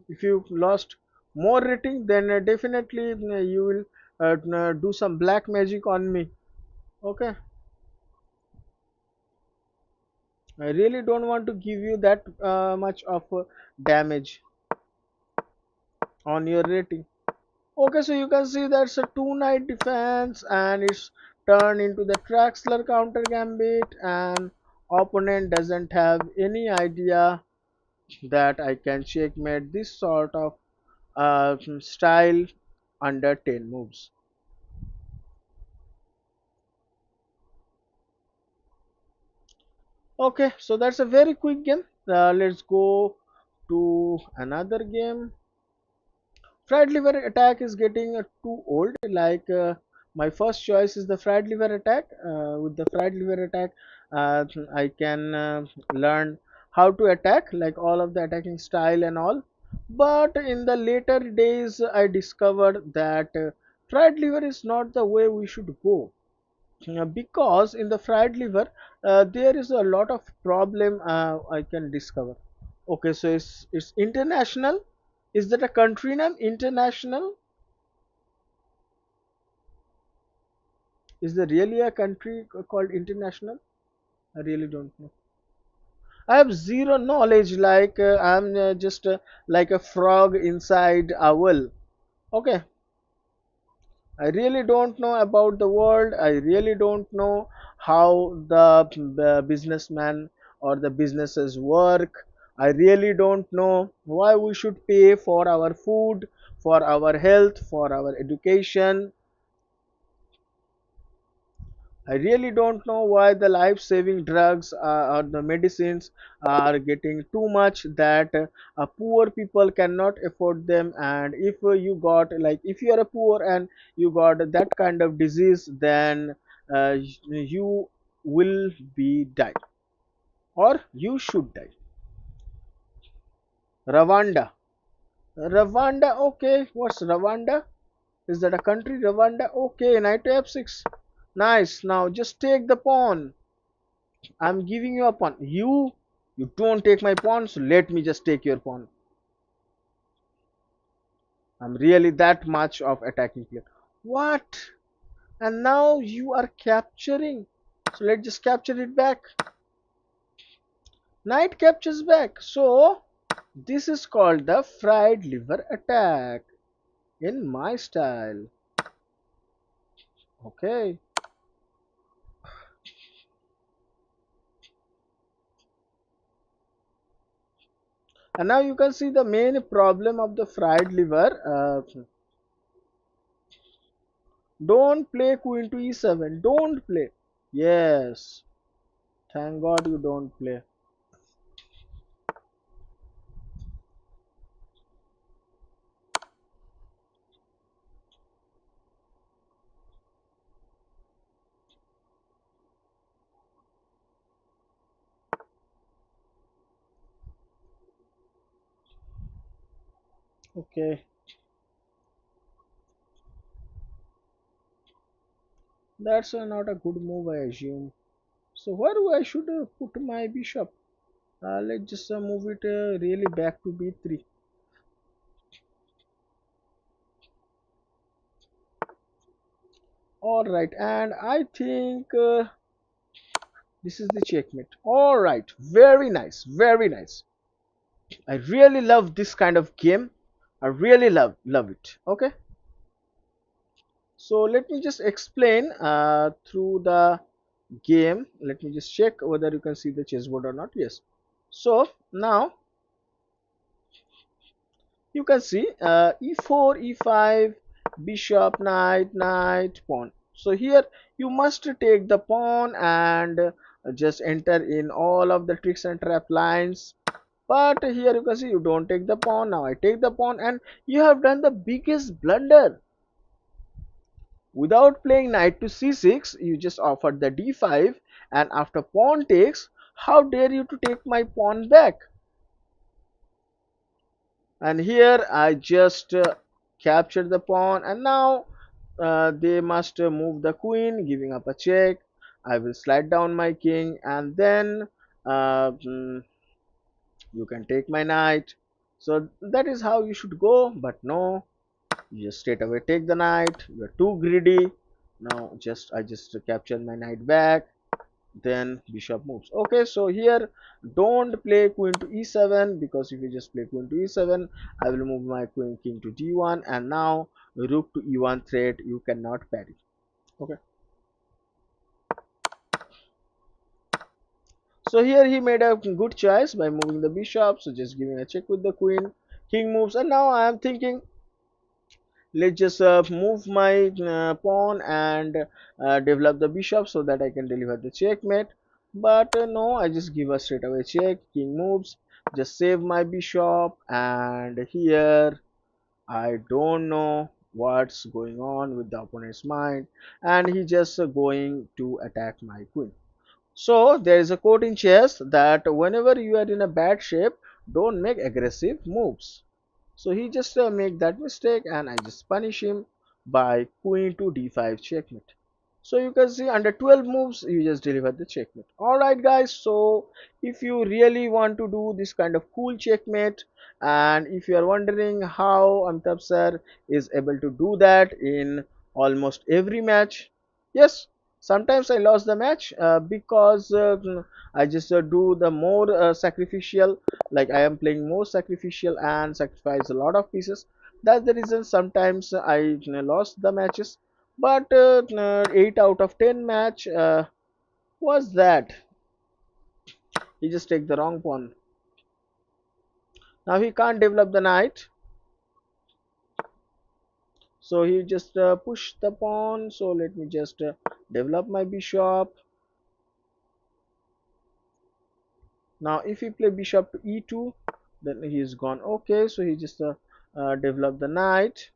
If you lost more rating, then definitely you will do some black magic on me. Okay. I really don't want to give you that much of damage on your rating. Okay, so you can see that's a 2 knight defense and it's turned into the Traxler counter gambit, and opponent doesn't have any idea that I can checkmate this sort of style under 10 moves. Okay, so that's a very quick game. Let's go to another game. Fried liver attack is getting too old. Like my first choice is the fried liver attack. With the fried liver attack, I can learn how to attack, like all of the attacking style and all. But in the later days, I discovered that fried liver is not the way we should go. Because in the fried liver, there is a lot of problem I can discover. Okay, so it's international. Is that a country name? International? Is there really a country called international? I really don't know. I have zero knowledge. Like I'm just like a frog inside a well. Okay, I really don't know about the world. I really don't know how the businessman or the businesses work. I really don't know why we should pay for our food, for our health, for our education. I really don't know why the life-saving drugs or the medicines are getting too much that poor people cannot afford them. And if you got, like, if you are a poor and you got that kind of disease, then you will be die, or you should die. Rwanda. Rwanda. Okay, what's Rwanda? Is that a country? Rwanda. Okay, knight to f6. Nice. Now just take the pawn. I'm giving you a pawn. You don't take my pawn, so let me just take your pawn. I'm really that much of attacking player. What? And now you are capturing. So let's just capture it back. Knight captures back. So this is called the fried liver attack in my style. Okay. And now you can see the main problem of the fried liver. Don't play queen to e7. Don't play. Yes. Thank God you don't play. Okay. That's not a good move, I assume. So where do I should put my bishop? Let's just move it really back to b3. All right, and I think this is the checkmate. All right, very nice, very nice. I really love this kind of game. I really love it. Okay, so let me just explain through the game. Let me just check whether you can see the chessboard or not. Yes. So now you can see e4, e5, bishop, knight, knight, pawn. So here you must take the pawn and just enter in all of the tricks and trap lines. But here you can see you don't take the pawn. Now I take the pawn, and you have done the biggest blunder. Without playing knight to c6, you just offered the d5, and after pawn takes, how dare you to take my pawn back? And here I just captured the pawn, and now they must move the queen, giving up a check. I will slide down my king, and then you can take my knight. So that is how you should go, but no, you just straight away take the knight. You are too greedy. Now I just capture my knight back, then bishop moves. Okay, so here don't play queen to e7, because if you just play queen to e7, I will move my queen king to d1, and now rook to e1 threat you cannot parry. Okay, so here he made a good choice by moving the bishop, so just giving a check with the queen. King moves, and now I am thinking, let's just move my pawn and develop the bishop so that I can deliver the checkmate. But no, I just give a straight away check. King moves, just save my bishop, and here I don't know what's going on with the opponent's mind, and he just going to attack my queen. So there is a quote in chess that whenever you are in a bad shape, don't make aggressive moves. So he just make that mistake, and I just punish him by queen to d5 checkmate. So you can see under 12 moves you just deliver the checkmate. Alright guys, so if you really want to do this kind of cool checkmate, and if you are wondering how Amitabh sir is able to do that in almost every match, yes, sometimes I lost the match because I just do the more sacrificial, like I am playing more sacrificial and sacrifice a lot of pieces. That's the reason sometimes I lost the matches. But 8 out of 10 match was that he just take the wrong pawn. Now he can't develop the knight, so he just push the pawn. So let me just develop my bishop. Now if he play bishop to e2, then he is gone. Okay, so he just develop the knight.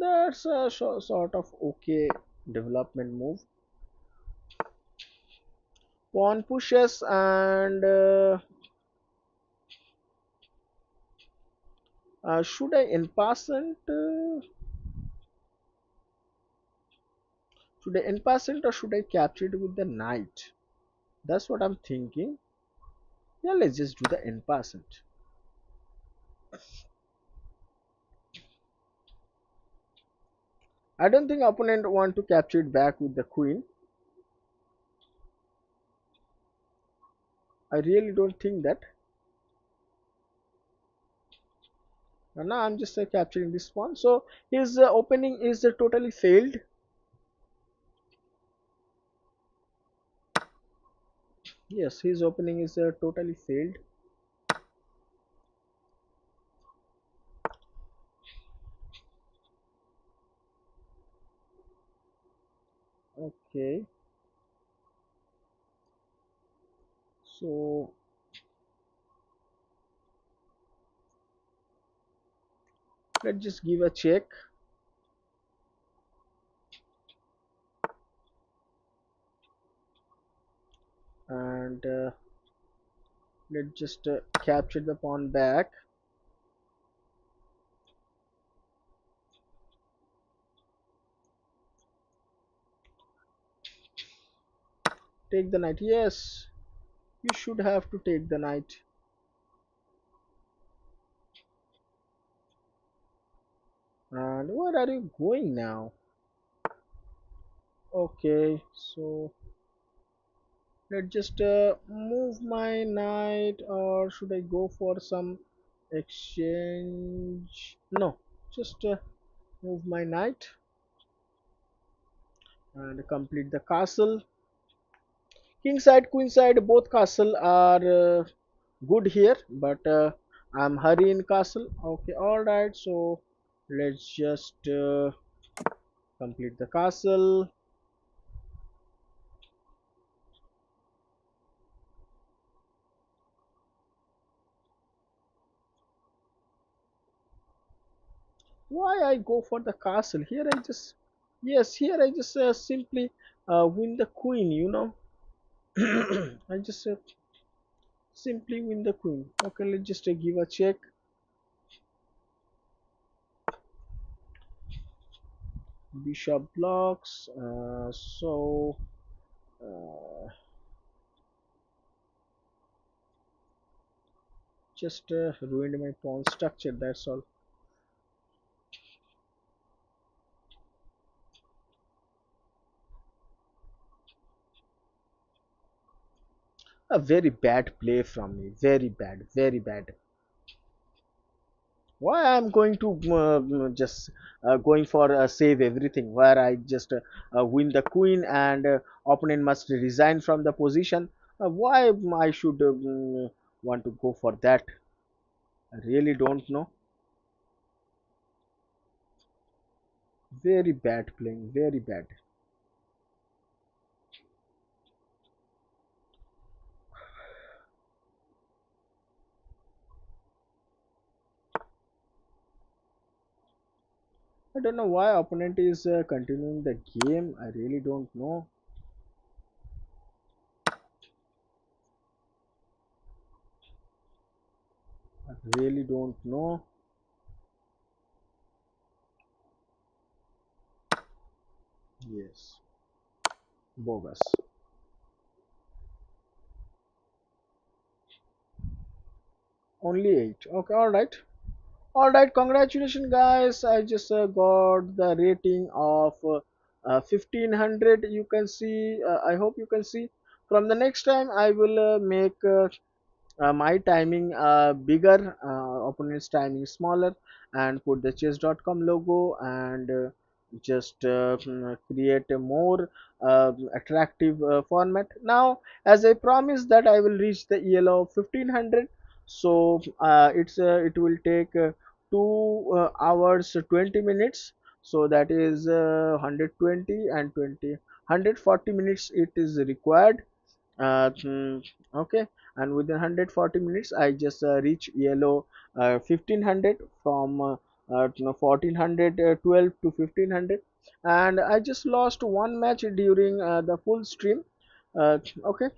That's a sort of okay development move. Pawn pushes, and should I impasant? Should I impasant or should I capture it with the knight? That's what I'm thinking. Yeah, let's just do the impasant. I don't think opponent want to capture it back with the queen. I really don't think that. And now I'm just capturing this one. So his opening is totally failed. Yes, his opening is totally failed. Okay, so let's just give a check, and let's just capture the pawn back. Take the knight. Yes, you should have to take the knight. And where are you going now? Okay, so let's just move my knight, or should I go for some exchange. No, just move my knight and complete the castle. King side, queen side, both castle are good here, but I'm hurry in castle. Okay, all right. So let's just complete the castle. Why I go for the castle here? I just yes, here I just simply win the queen. I just simply win the queen. Okay, let's just give a check. Bishop blocks. Uh, just ruined my pawn structure. That's all. A very bad play from me. Very bad. Very bad. Why I'm going to just going for save everything where I just win the queen and opponent must resign from the position. Why I should want to go for that? I really don't know. Very bad playing. Very bad. I don't know why opponent is continuing the game. I really don't know. I really don't know. Yes, bogus. Only eight. Okay, all right. All right, congratulations, guys. I just got the rating of 1500. You can see, I hope you can see. From the next time, I will make my timing bigger, opponent's timing smaller, and put the chess.com logo and just create a more attractive format. Now, as I promised that I will reach the ELO of 1500, so it will take 2 hours 20 minutes. So that is 120 and 20 140 minutes it is required. Okay, and within 140 minutes I just reach yellow 1500 from 1412 to 1500, and I just lost one match during the full stream. Okay,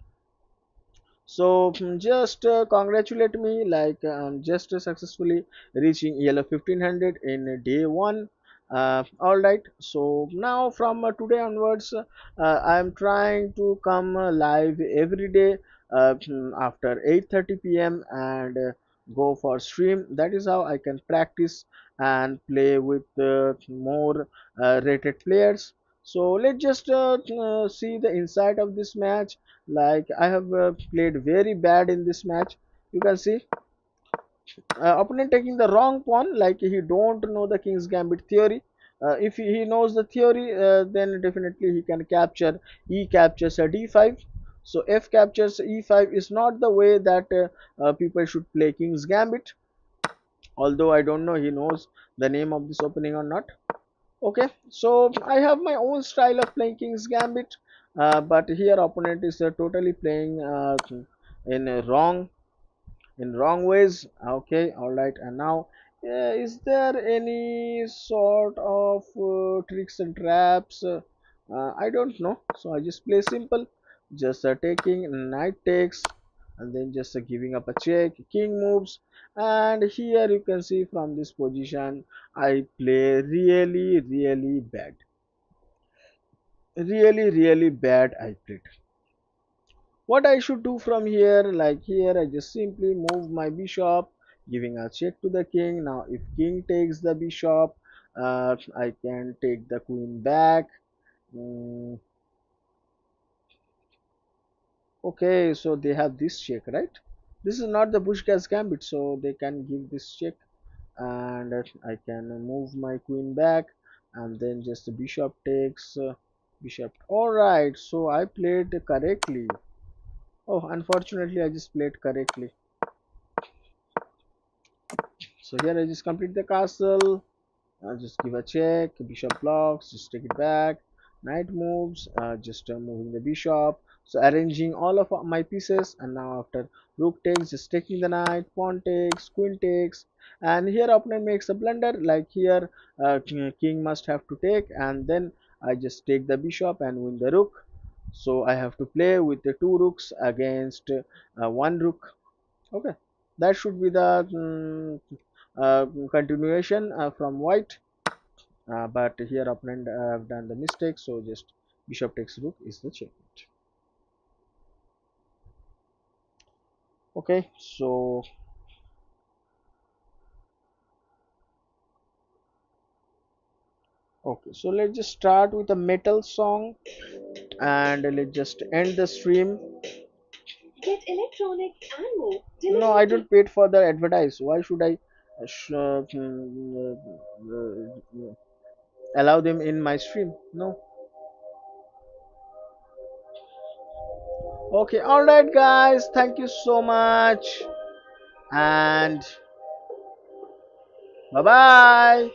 so just congratulate me like just successfully reaching yellow 1500 in day one. All right, so now from today onwards I'm trying to come live every day after 8:30 p.m. and go for stream. That is how I can practice and play with more rated players. So let's just see the inside of this match. Like I have played very bad in this match. You can see opponent taking the wrong pawn, like he don't know the king's gambit theory. If he knows the theory, then definitely he can capture. E captures a d5, so f captures e5 is not the way that people should play king's gambit, although I don't know he knows the name of this opening or not. Okay, so I have my own style of playing king's gambit, but here opponent is totally playing in wrong ways. Okay, all right, and now is there any sort of tricks and traps? I don't know, so I just play simple, just taking knight takes and then just giving up a check, king moves, and here you can see from this position I play really bad, really bad I played. What I should do from here, like here I just simply move my bishop, giving a check to the king. Now if king takes the bishop, I can take the queen back. Mm, okay, so they have this check, right? This is not the bush gas gambit, so they can give this check, and I can move my queen back, and then just the bishop takes bishop. All right, so I played correctly. Oh, unfortunately, I just played correctly. So here I just complete the castle. Just give a check. Bishop blocks. Just take it back. Knight moves. Just moving the bishop. So arranging all of my pieces. And now after rook takes, just taking the knight. Pawn takes. Queen takes. And here opponent makes a blunder. Like here, king must have to take. And then I just take the bishop and win the rook. So I have to play with the two rooks against one rook. Okay, that should be the continuation from white, but here opponent have done the mistake, so just bishop takes rook is the checkmate. Okay, so let's just start with a metal song, and let's just end the stream. Get electronic and more. No, I don't pay for the advertise. Why should I allow them in my stream? No. Okay, all right, guys. Thank you so much, and bye bye.